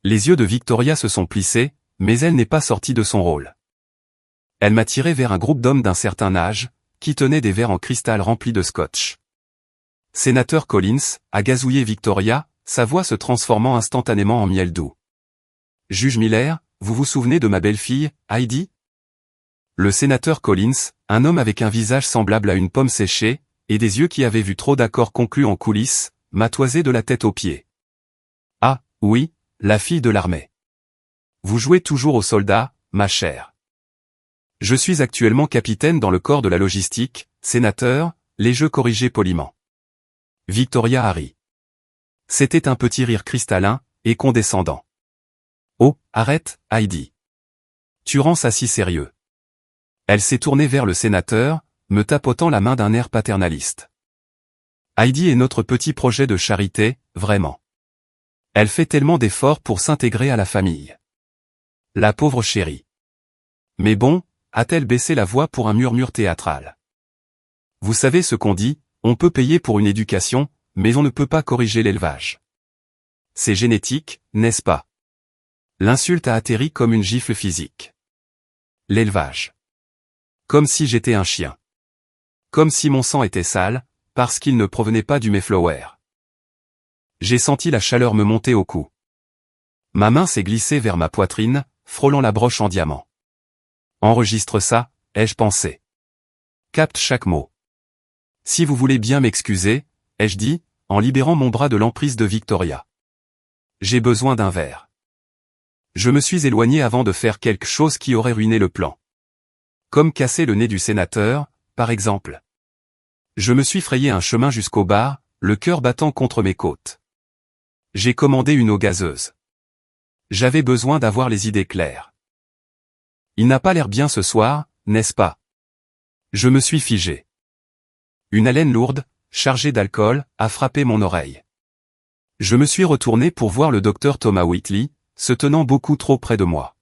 Les yeux de Victoria se sont plissés, mais elle n'est pas sortie de son rôle. Elle m'a tiré vers un groupe d'hommes d'un certain âge, qui tenaient des verres en cristal remplis de scotch. Sénateur Collins, a gazouillé Victoria, sa voix se transformant instantanément en miel doux. Juge Miller, vous vous souvenez de ma belle-fille, Heidi? Le sénateur Collins, un homme avec un visage semblable à une pomme séchée, et des yeux qui avaient vu trop d'accords conclus en coulisses, m'a toisé de la tête aux pieds. Ah, oui, la fille de l'armée. Vous jouez toujours aux soldats, ma chère. Je suis actuellement capitaine dans le corps de la logistique, sénateur, les jeux corrigés poliment. Victoria Harry. C'était un petit rire cristallin, et condescendant. Oh, arrête, Heidi. Tu rends ça si sérieux. Elle s'est tournée vers le sénateur, me tapotant la main d'un air paternaliste. Heidi est notre petit projet de charité, vraiment. Elle fait tellement d'efforts pour s'intégrer à la famille. La pauvre chérie. Mais bon, a-t-elle baissé la voix pour un murmure théâtral. Vous savez ce qu'on dit, on peut payer pour une éducation, mais on ne peut pas corriger l'élevage. C'est génétique, n'est-ce pas? L'insulte a atterri comme une gifle physique. L'élevage. Comme si j'étais un chien. Comme si mon sang était sale, parce qu'il ne provenait pas du Mayflower. J'ai senti la chaleur me monter au cou. Ma main s'est glissée vers ma poitrine, frôlant la broche en diamant. Enregistre ça, ai-je pensé. Capte chaque mot. Si vous voulez bien m'excuser, ai-je dit, en libérant mon bras de l'emprise de Victoria. J'ai besoin d'un verre. Je me suis éloigné avant de faire quelque chose qui aurait ruiné le plan. Comme casser le nez du sénateur, par exemple. Je me suis frayé un chemin jusqu'au bar, le cœur battant contre mes côtes. J'ai commandé une eau gazeuse. J'avais besoin d'avoir les idées claires. Il n'a pas l'air bien ce soir, n'est-ce pas? Je me suis figé. Une haleine lourde, chargée d'alcool, a frappé mon oreille. Je me suis retourné pour voir le docteur Thomas Whitley, se tenant beaucoup trop près de moi.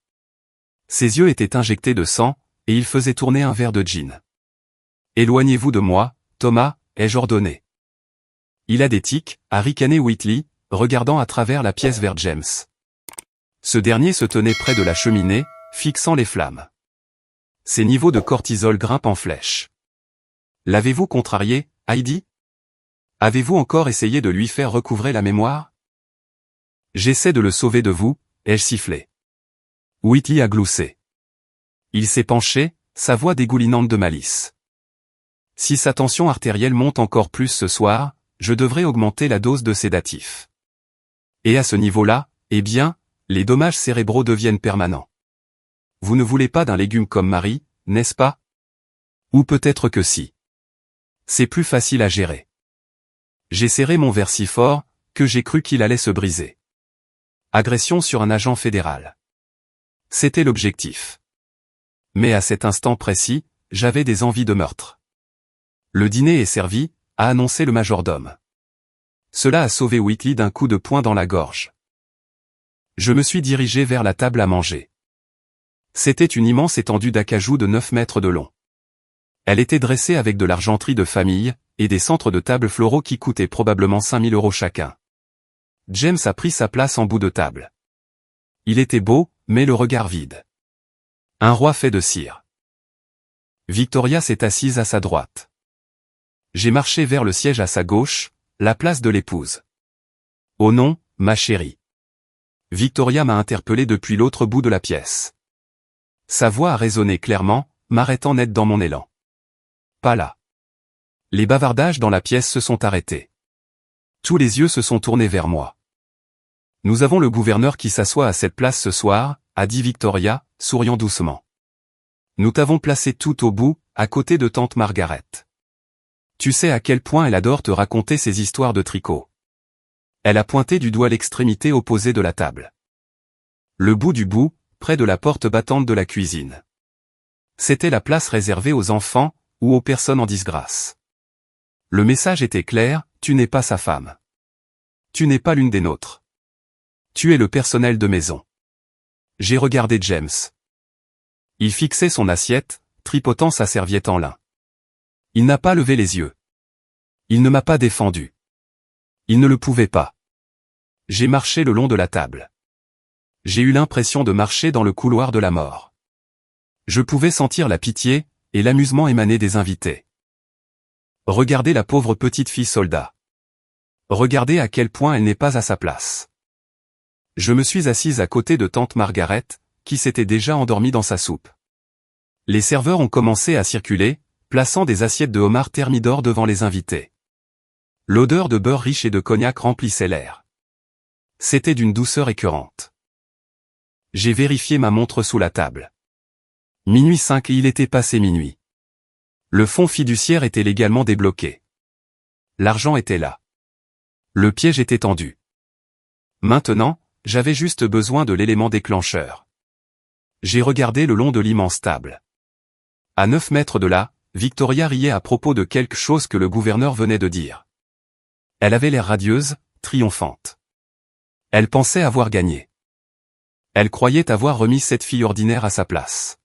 Ses yeux étaient injectés de sang, et il faisait tourner un verre de gin. Éloignez-vous de moi, Thomas, ai-je ordonné. Il a des tics, a ricané Whitley, regardant à travers la pièce vers James. Ce dernier se tenait près de la cheminée, fixant les flammes. Ses niveaux de cortisol grimpent en flèche. L'avez-vous contrarié, Heidi? Avez-vous encore essayé de lui faire recouvrer la mémoire? J'essaie de le sauver de vous, ai-je sifflé. Whitley a gloussé. Il s'est penché, sa voix dégoulinante de malice. Si sa tension artérielle monte encore plus ce soir, je devrais augmenter la dose de sédatif. Et à ce niveau-là, eh bien, les dommages cérébraux deviennent permanents. Vous ne voulez pas d'un légume comme Marie, n'est-ce pas? Ou peut-être que si. C'est plus facile à gérer. J'ai serré mon verre si fort, que j'ai cru qu'il allait se briser. Agression sur un agent fédéral. C'était l'objectif. Mais à cet instant précis, j'avais des envies de meurtre. Le dîner est servi, a annoncé le majordome. Cela a sauvé Whitley d'un coup de poing dans la gorge. Je me suis dirigé vers la table à manger. C'était une immense étendue d'acajou de 9 mètres de long. Elle était dressée avec de l'argenterie de famille, et des centres de table floraux qui coûtaient probablement 5 000 € chacun. James a pris sa place en bout de table. Il était beau, mais le regard vide. Un roi fait de cire. Victoria s'est assise à sa droite. J'ai marché vers le siège à sa gauche, la place de l'épouse. Oh non, ma chérie. Victoria m'a interpellé depuis l'autre bout de la pièce. Sa voix a résonné clairement, m'arrêtant net dans mon élan. Pas là. Les bavardages dans la pièce se sont arrêtés. Tous les yeux se sont tournés vers moi. Nous avons le gouverneur qui s'assoit à cette place ce soir, a dit Victoria, souriant doucement. Nous t'avons placé tout au bout, à côté de tante Margaret. Tu sais à quel point elle adore te raconter ses histoires de tricot. Elle a pointé du doigt l'extrémité opposée de la table. Le bout du bout, près de la porte battante de la cuisine. C'était la place réservée aux enfants, ou aux personnes en disgrâce. Le message était clair, tu n'es pas sa femme. Tu n'es pas l'une des nôtres. Tu es le personnel de maison. J'ai regardé James. Il fixait son assiette, tripotant sa serviette en lin. Il n'a pas levé les yeux. Il ne m'a pas défendu. Il ne le pouvait pas. J'ai marché le long de la table. J'ai eu l'impression de marcher dans le couloir de la mort. Je pouvais sentir la pitié, et l'amusement émaner des invités. Regardez la pauvre petite fille soldat. Regardez à quel point elle n'est pas à sa place. Je me suis assise à côté de tante Margaret, qui s'était déjà endormie dans sa soupe. Les serveurs ont commencé à circuler, plaçant des assiettes de homard thermidor devant les invités. L'odeur de beurre riche et de cognac remplissait l'air. C'était d'une douceur écœurante. J'ai vérifié ma montre sous la table. Minuit 5 et il était passé minuit. Le fonds fiduciaire était légalement débloqué. L'argent était là. Le piège était tendu. Maintenant, j'avais juste besoin de l'élément déclencheur. J'ai regardé le long de l'immense table. À 9 mètres de là, Victoria riait à propos de quelque chose que le gouverneur venait de dire. Elle avait l'air radieuse, triomphante. Elle pensait avoir gagné. Elle croyait avoir remis cette fille ordinaire à sa place.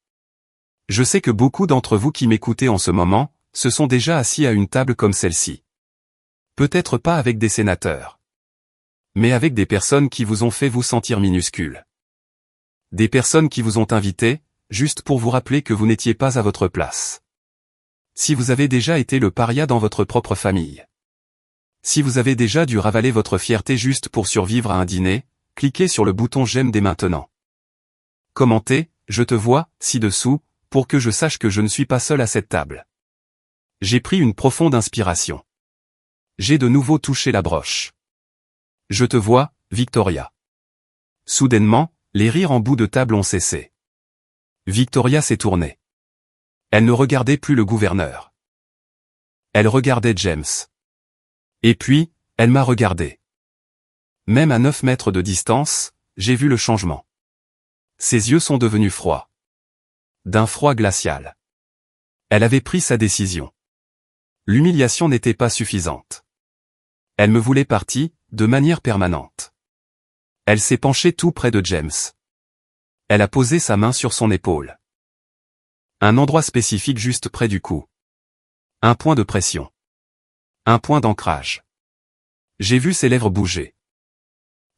Je sais que beaucoup d'entre vous qui m'écoutez en ce moment, se sont déjà assis à une table comme celle-ci. Peut-être pas avec des sénateurs. Mais avec des personnes qui vous ont fait vous sentir minuscule. Des personnes qui vous ont invité, juste pour vous rappeler que vous n'étiez pas à votre place. Si vous avez déjà été le paria dans votre propre famille. Si vous avez déjà dû ravaler votre fierté juste pour survivre à un dîner, cliquez sur le bouton j'aime dès maintenant. Commentez, je te vois, ci-dessous, pour que je sache que je ne suis pas seul à cette table. J'ai pris une profonde inspiration. J'ai de nouveau touché la broche. Je te vois, Victoria. Soudainement, les rires en bout de table ont cessé. Victoria s'est tournée. Elle ne regardait plus le gouverneur. Elle regardait James. Et puis, elle m'a regardé. Même à 9 mètres de distance, j'ai vu le changement. Ses yeux sont devenus froids. D'un froid glacial. Elle avait pris sa décision. L'humiliation n'était pas suffisante. Elle me voulait partie, de manière permanente. Elle s'est penchée tout près de James. Elle a posé sa main sur son épaule. Un endroit spécifique juste près du cou. Un point de pression. Un point d'ancrage. J'ai vu ses lèvres bouger.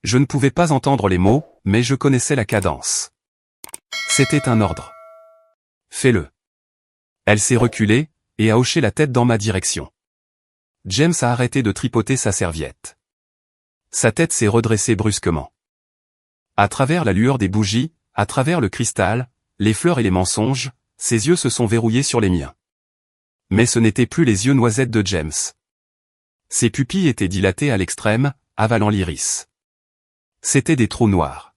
Je ne pouvais pas entendre les mots, mais je connaissais la cadence. C'était un ordre. Fais-le. Elle s'est reculée, et a hoché la tête dans ma direction. James a arrêté de tripoter sa serviette. Sa tête s'est redressée brusquement. À travers la lueur des bougies, à travers le cristal, les fleurs et les mensonges, ses yeux se sont verrouillés sur les miens. Mais ce n'étaient plus les yeux noisettes de James. Ses pupilles étaient dilatées à l'extrême, avalant l'iris. C'étaient des trous noirs.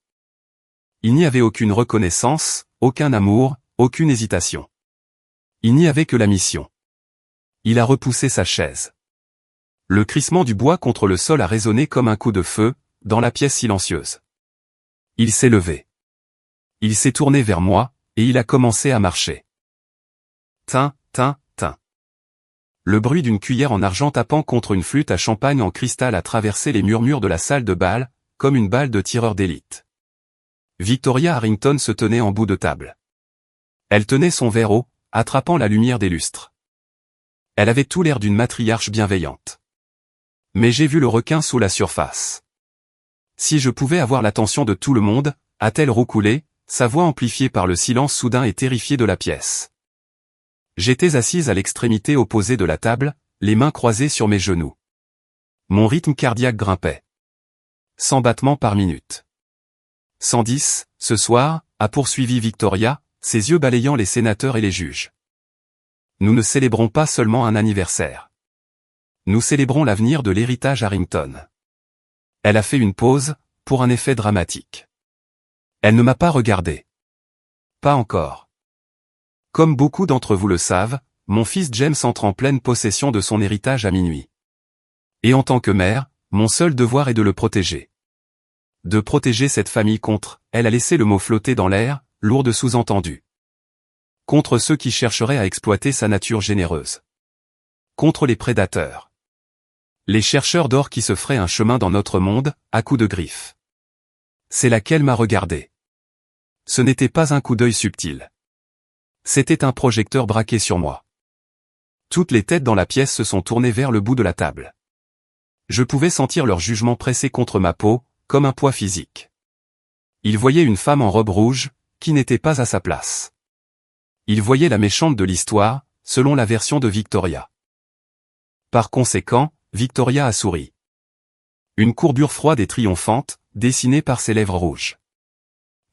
Il n'y avait aucune reconnaissance, aucun amour, aucune hésitation. Il n'y avait que la mission. Il a repoussé sa chaise. Le crissement du bois contre le sol a résonné comme un coup de feu, dans la pièce silencieuse. Il s'est levé. Il s'est tourné vers moi, et il a commencé à marcher. Tin, tin, tin. Le bruit d'une cuillère en argent tapant contre une flûte à champagne en cristal a traversé les murmures de la salle de bal, comme une balle de tireur d'élite. Victoria Harrington se tenait en bout de table. Elle tenait son verre haut, attrapant la lumière des lustres. Elle avait tout l'air d'une matriarche bienveillante. Mais j'ai vu le requin sous la surface. Si je pouvais avoir l'attention de tout le monde, a-t-elle roucoulé, sa voix amplifiée par le silence soudain et terrifié de la pièce. J'étais assise à l'extrémité opposée de la table, les mains croisées sur mes genoux. Mon rythme cardiaque grimpait. 100 battements par minute. 110, ce soir, a poursuivi Victoria, ses yeux balayant les sénateurs et les juges. Nous ne célébrons pas seulement un anniversaire. Nous célébrons l'avenir de l'héritage Harrington. Elle a fait une pause, pour un effet dramatique. Elle ne m'a pas regardé. Pas encore. Comme beaucoup d'entre vous le savent, mon fils James entre en pleine possession de son héritage à minuit. Et en tant que mère, mon seul devoir est de le protéger. De protéger cette famille contre, elle a laissé le mot flotter dans l'air, lourd de sous-entendus. Contre ceux qui chercheraient à exploiter sa nature généreuse. Contre les prédateurs. Les chercheurs d'or qui se feraient un chemin dans notre monde, à coups de griffes. C'est là qu'elle m'a regardé. Ce n'était pas un coup d'œil subtil. C'était un projecteur braqué sur moi. Toutes les têtes dans la pièce se sont tournées vers le bout de la table. Je pouvais sentir leur jugement pressé contre ma peau, comme un poids physique. Ils voyaient une femme en robe rouge, qui n'était pas à sa place. Ils voyaient la méchante de l'histoire, selon la version de Victoria. Par conséquent, Victoria a souri. Une courbure froide et triomphante, dessinée par ses lèvres rouges.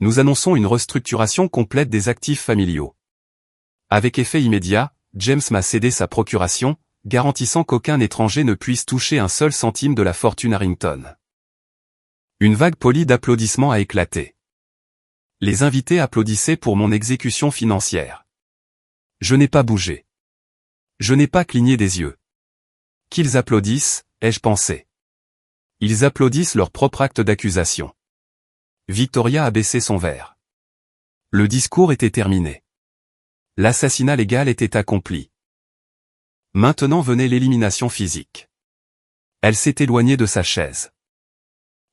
Nous annonçons une restructuration complète des actifs familiaux. Avec effet immédiat, James m'a cédé sa procuration, garantissant qu'aucun étranger ne puisse toucher un seul centime de la fortune Harrington. Une vague polie d'applaudissements a éclaté. Les invités applaudissaient pour mon exécution financière. Je n'ai pas bougé. Je n'ai pas cligné des yeux. Qu'ils applaudissent, ai-je pensé. Ils applaudissent leur propre acte d'accusation. Victoria a baissé son verre. Le discours était terminé. L'assassinat légal était accompli. Maintenant venait l'élimination physique. Elle s'est éloignée de sa chaise.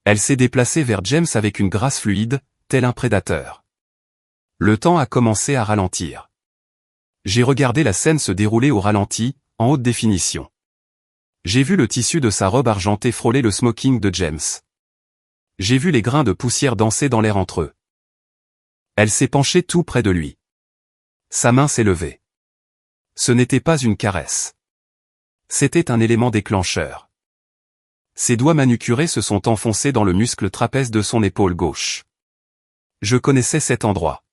Elle s'est déplacée vers James avec une grâce fluide, tel un prédateur. Le temps a commencé à ralentir. J'ai regardé la scène se dérouler au ralenti, en haute définition. J'ai vu le tissu de sa robe argentée frôler le smoking de James. J'ai vu les grains de poussière danser dans l'air entre eux. Elle s'est penchée tout près de lui. Sa main s'est levée. Ce n'était pas une caresse. C'était un élément déclencheur. Ses doigts manucurés se sont enfoncés dans le muscle trapèze de son épaule gauche. Je connaissais cet endroit.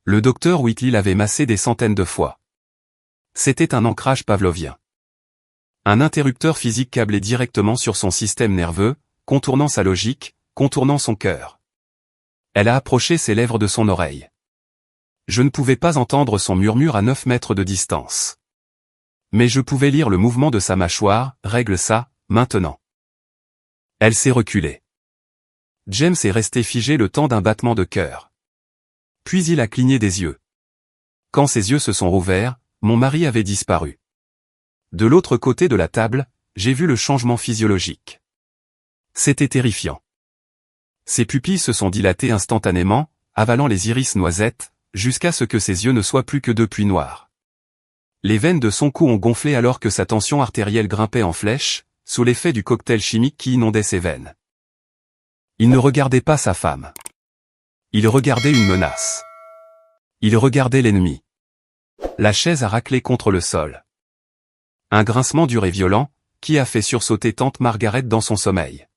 Le docteur Whitley l'avait massé des centaines de fois. C'était un ancrage pavlovien. Un interrupteur physique câblé directement sur son système nerveux, contournant sa logique, contournant son cœur. Elle a approché ses lèvres de son oreille. Je ne pouvais pas entendre son murmure à 9 mètres de distance. Mais je pouvais lire le mouvement de sa mâchoire, règle ça, maintenant. Elle s'est reculée. James est resté figé le temps d'un battement de cœur. Puis il a cligné des yeux. Quand ses yeux se sont rouverts, mon mari avait disparu. De l'autre côté de la table, j'ai vu le changement physiologique. C'était terrifiant. Ses pupilles se sont dilatées instantanément, avalant les iris noisettes, jusqu'à ce que ses yeux ne soient plus que deux puits noirs. Les veines de son cou ont gonflé alors que sa tension artérielle grimpait en flèche, sous l'effet du cocktail chimique qui inondait ses veines. Il ne regardait pas sa femme. Il regardait une menace. Il regardait l'ennemi. La chaise a raclé contre le sol. Un grincement dur et violent, qui a fait sursauter tante Margaret dans son sommeil.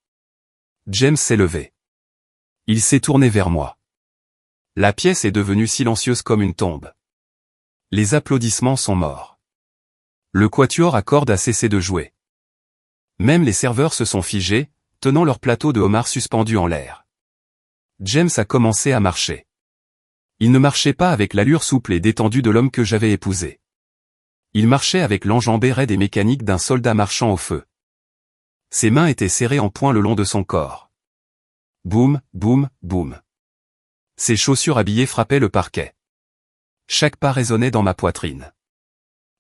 James s'est levé. Il s'est tourné vers moi. La pièce est devenue silencieuse comme une tombe. Les applaudissements sont morts. Le quatuor à cordes a cessé de jouer. Même les serveurs se sont figés, tenant leur plateau de homard suspendu en l'air. James a commencé à marcher. Il ne marchait pas avec l'allure souple et détendue de l'homme que j'avais épousé. Il marchait avec l'enjambée raide et mécanique d'un soldat marchant au feu. Ses mains étaient serrées en poing le long de son corps. Boum, boum, boum. Ses chaussures habillées frappaient le parquet. Chaque pas résonnait dans ma poitrine.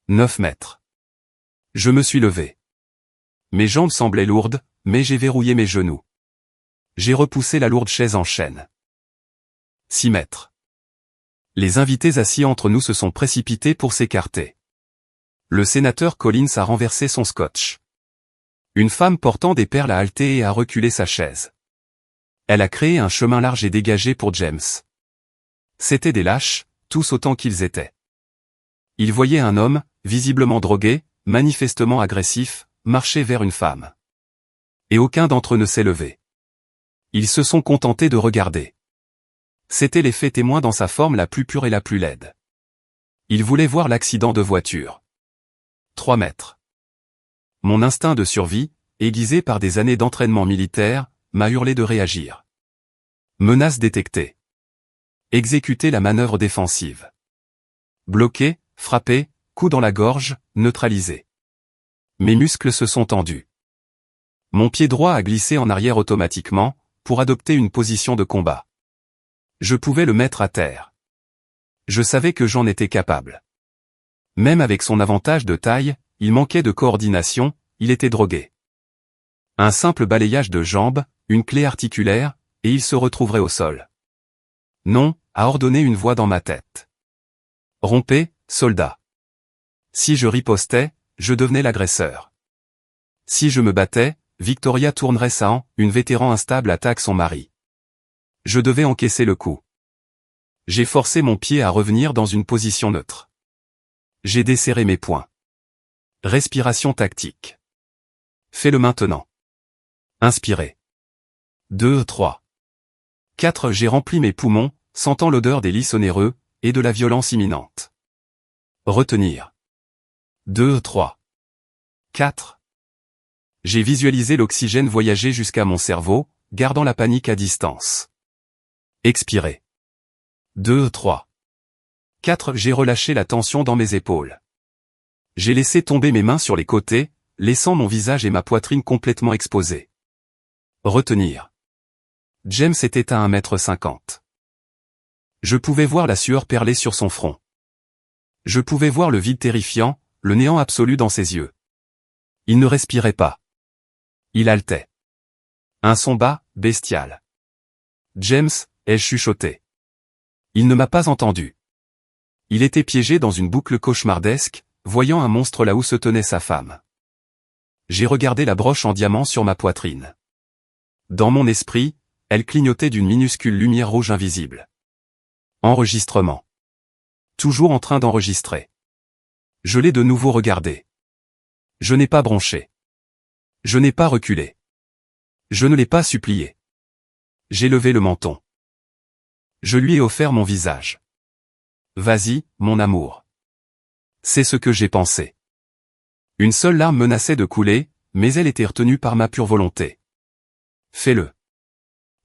9 mètres. Je me suis levé. Mes jambes semblaient lourdes, mais j'ai verrouillé mes genoux. J'ai repoussé la lourde chaise en chêne. 6 mètres. Les invités assis entre nous se sont précipités pour s'écarter. Le sénateur Collins a renversé son scotch. Une femme portant des perles a halté et a reculé sa chaise. Elle a créé un chemin large et dégagé pour James. C'étaient des lâches, tous autant qu'ils étaient. Ils voyaient un homme, visiblement drogué, manifestement agressif, marcher vers une femme. Et aucun d'entre eux ne s'est levé. Ils se sont contentés de regarder. C'étaient les faits témoins dans sa forme la plus pure et la plus laide. Ils voulaient voir l'accident de voiture. 3 mètres. Mon instinct de survie, aiguisé par des années d'entraînement militaire, m'a hurlé de réagir. Menace détectée. Exécuter la manœuvre défensive. Bloquer, frapper, coup dans la gorge, neutraliser. Mes muscles se sont tendus. Mon pied droit a glissé en arrière automatiquement, pour adopter une position de combat. Je pouvais le mettre à terre. Je savais que j'en étais capable. Même avec son avantage de taille, il manquait de coordination, il était drogué. Un simple balayage de jambes, une clé articulaire, et il se retrouverait au sol. Non, a ordonné une voix dans ma tête. Rompez, soldat. Si je ripostais, je devenais l'agresseur. Si je me battais, Victoria tournerait ça en, une vétéran instable attaque son mari. Je devais encaisser le coup. J'ai forcé mon pied à revenir dans une position neutre. J'ai desserré mes poings. Respiration tactique. Fais-le maintenant. Inspirez. 2, 3. 4. J'ai rempli mes poumons, sentant l'odeur des lys onéreux, et de la violence imminente. Retenir. 2, 3. 4. J'ai visualisé l'oxygène voyager jusqu'à mon cerveau, gardant la panique à distance. Expirer. 2, 3. 4. J'ai relâché la tension dans mes épaules. J'ai laissé tomber mes mains sur les côtés, laissant mon visage et ma poitrine complètement exposés. Retenir. James était à 1,50 m. Je pouvais voir la sueur perler sur son front. Je pouvais voir le vide terrifiant, le néant absolu dans ses yeux. Il ne respirait pas. Il haletait. Un son bas, bestial. James, ai-je chuchoté. Il ne m'a pas entendu. Il était piégé dans une boucle cauchemardesque, voyant un monstre là où se tenait sa femme. J'ai regardé la broche en diamant sur ma poitrine. Dans mon esprit, elle clignotait d'une minuscule lumière rouge invisible. Enregistrement. Toujours en train d'enregistrer. Je l'ai de nouveau regardé. Je n'ai pas bronché. Je n'ai pas reculé. Je ne l'ai pas supplié. J'ai levé le menton. Je lui ai offert mon visage. Vas-y, mon amour. C'est ce que j'ai pensé. Une seule larme menaçait de couler, mais elle était retenue par ma pure volonté. Fais-le.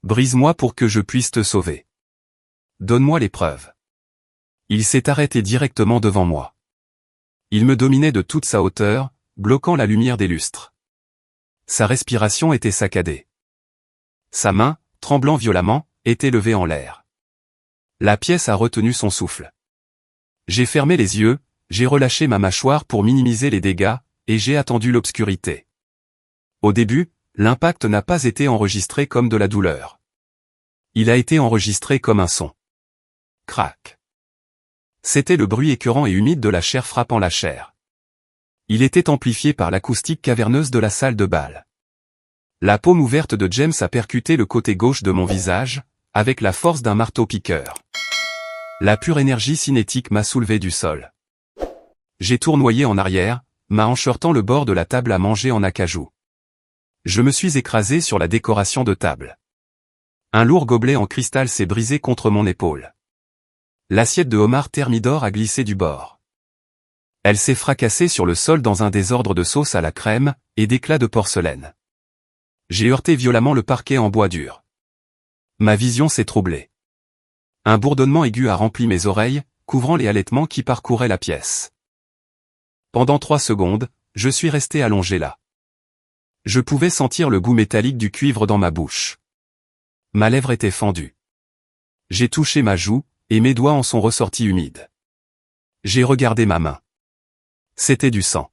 Brise-moi pour que je puisse te sauver. Donne-moi les preuves. Il s'est arrêté directement devant moi. Il me dominait de toute sa hauteur, bloquant la lumière des lustres. Sa respiration était saccadée. Sa main, tremblant violemment, était levée en l'air. La pièce a retenu son souffle. J'ai fermé les yeux, j'ai relâché ma mâchoire pour minimiser les dégâts, et j'ai attendu l'obscurité. Au début, l'impact n'a pas été enregistré comme de la douleur. Il a été enregistré comme un son. Crac. C'était le bruit écœurant et humide de la chair frappant la chair. Il était amplifié par l'acoustique caverneuse de la salle de bal. La paume ouverte de James a percuté le côté gauche de mon visage, avec la force d'un marteau-piqueur. La pure énergie cinétique m'a soulevé du sol. J'ai tournoyé en arrière, ma hanche heurtant le bord de la table à manger en acajou. Je me suis écrasé sur la décoration de table. Un lourd gobelet en cristal s'est brisé contre mon épaule. L'assiette de homard thermidor a glissé du bord. Elle s'est fracassée sur le sol dans un désordre de sauce à la crème et d'éclats de porcelaine. J'ai heurté violemment le parquet en bois dur. Ma vision s'est troublée. Un bourdonnement aigu a rempli mes oreilles, couvrant les halètements qui parcouraient la pièce. Pendant 3 secondes, je suis resté allongé là. Je pouvais sentir le goût métallique du cuivre dans ma bouche. Ma lèvre était fendue. J'ai touché ma joue, et mes doigts en sont ressortis humides. J'ai regardé ma main. C'était du sang.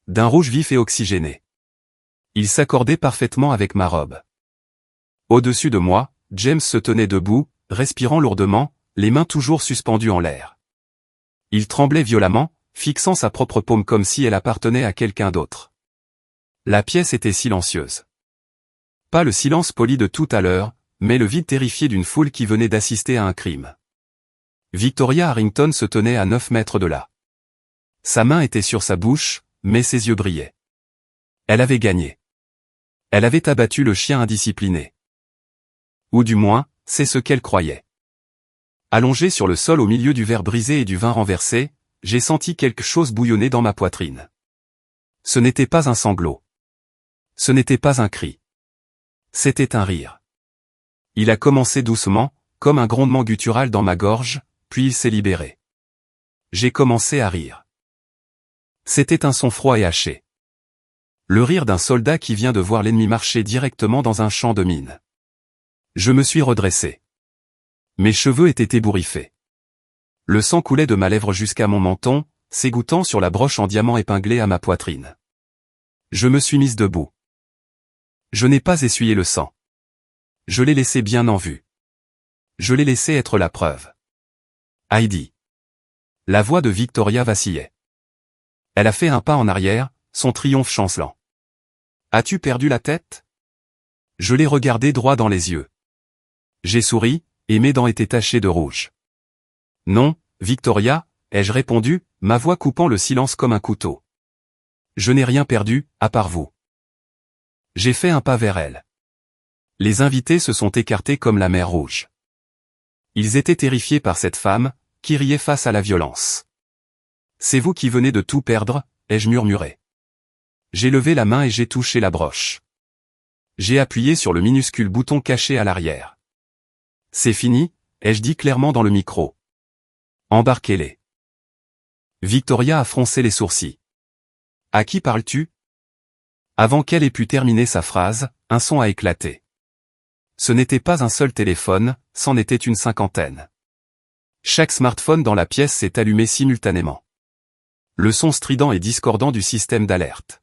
D'un rouge vif et oxygéné. Il s'accordait parfaitement avec ma robe. Au-dessus de moi, James se tenait debout, respirant lourdement, les mains toujours suspendues en l'air. Il tremblait violemment, fixant sa propre paume comme si elle appartenait à quelqu'un d'autre. La pièce était silencieuse. Pas le silence poli de tout à l'heure, mais le vide terrifié d'une foule qui venait d'assister à un crime. Victoria Harrington se tenait à 9 mètres de là. Sa main était sur sa bouche, mais ses yeux brillaient. Elle avait gagné. Elle avait abattu le chien indiscipliné. Ou du moins, c'est ce qu'elle croyait. Allongé sur le sol au milieu du verre brisé et du vin renversé, j'ai senti quelque chose bouillonner dans ma poitrine. Ce n'était pas un sanglot. Ce n'était pas un cri. C'était un rire. Il a commencé doucement, comme un grondement guttural dans ma gorge, puis il s'est libéré. J'ai commencé à rire. C'était un son froid et haché. Le rire d'un soldat qui vient de voir l'ennemi marcher directement dans un champ de mines. Je me suis redressé. Mes cheveux étaient ébouriffés. Le sang coulait de ma lèvre jusqu'à mon menton, s'égouttant sur la broche en diamant épinglée à ma poitrine. Je me suis mise debout. Je n'ai pas essuyé le sang. Je l'ai laissé bien en vue. Je l'ai laissé être la preuve. Heidi. La voix de Victoria vacillait. Elle a fait un pas en arrière, son triomphe chancelant. As-tu perdu la tête? Je l'ai regardé droit dans les yeux. J'ai souri, et mes dents étaient tachées de rouge. Non, Victoria, ai-je répondu, ma voix coupant le silence comme un couteau. Je n'ai rien perdu, à part vous. J'ai fait un pas vers elle. Les invités se sont écartés comme la mer Rouge. Ils étaient terrifiés par cette femme, qui riait face à la violence. C'est vous qui venez de tout perdre, ai-je murmuré. J'ai levé la main et j'ai touché la broche. J'ai appuyé sur le minuscule bouton caché à l'arrière. C'est fini, ai-je dit clairement dans le micro. Embarquez-les. Victoria a froncé les sourcils. À qui parles-tu? Avant qu'elle ait pu terminer sa phrase, un son a éclaté. Ce n'était pas un seul téléphone, c'en était une 50aine. Chaque smartphone dans la pièce s'est allumé simultanément. Le son strident et discordant du système d'alerte.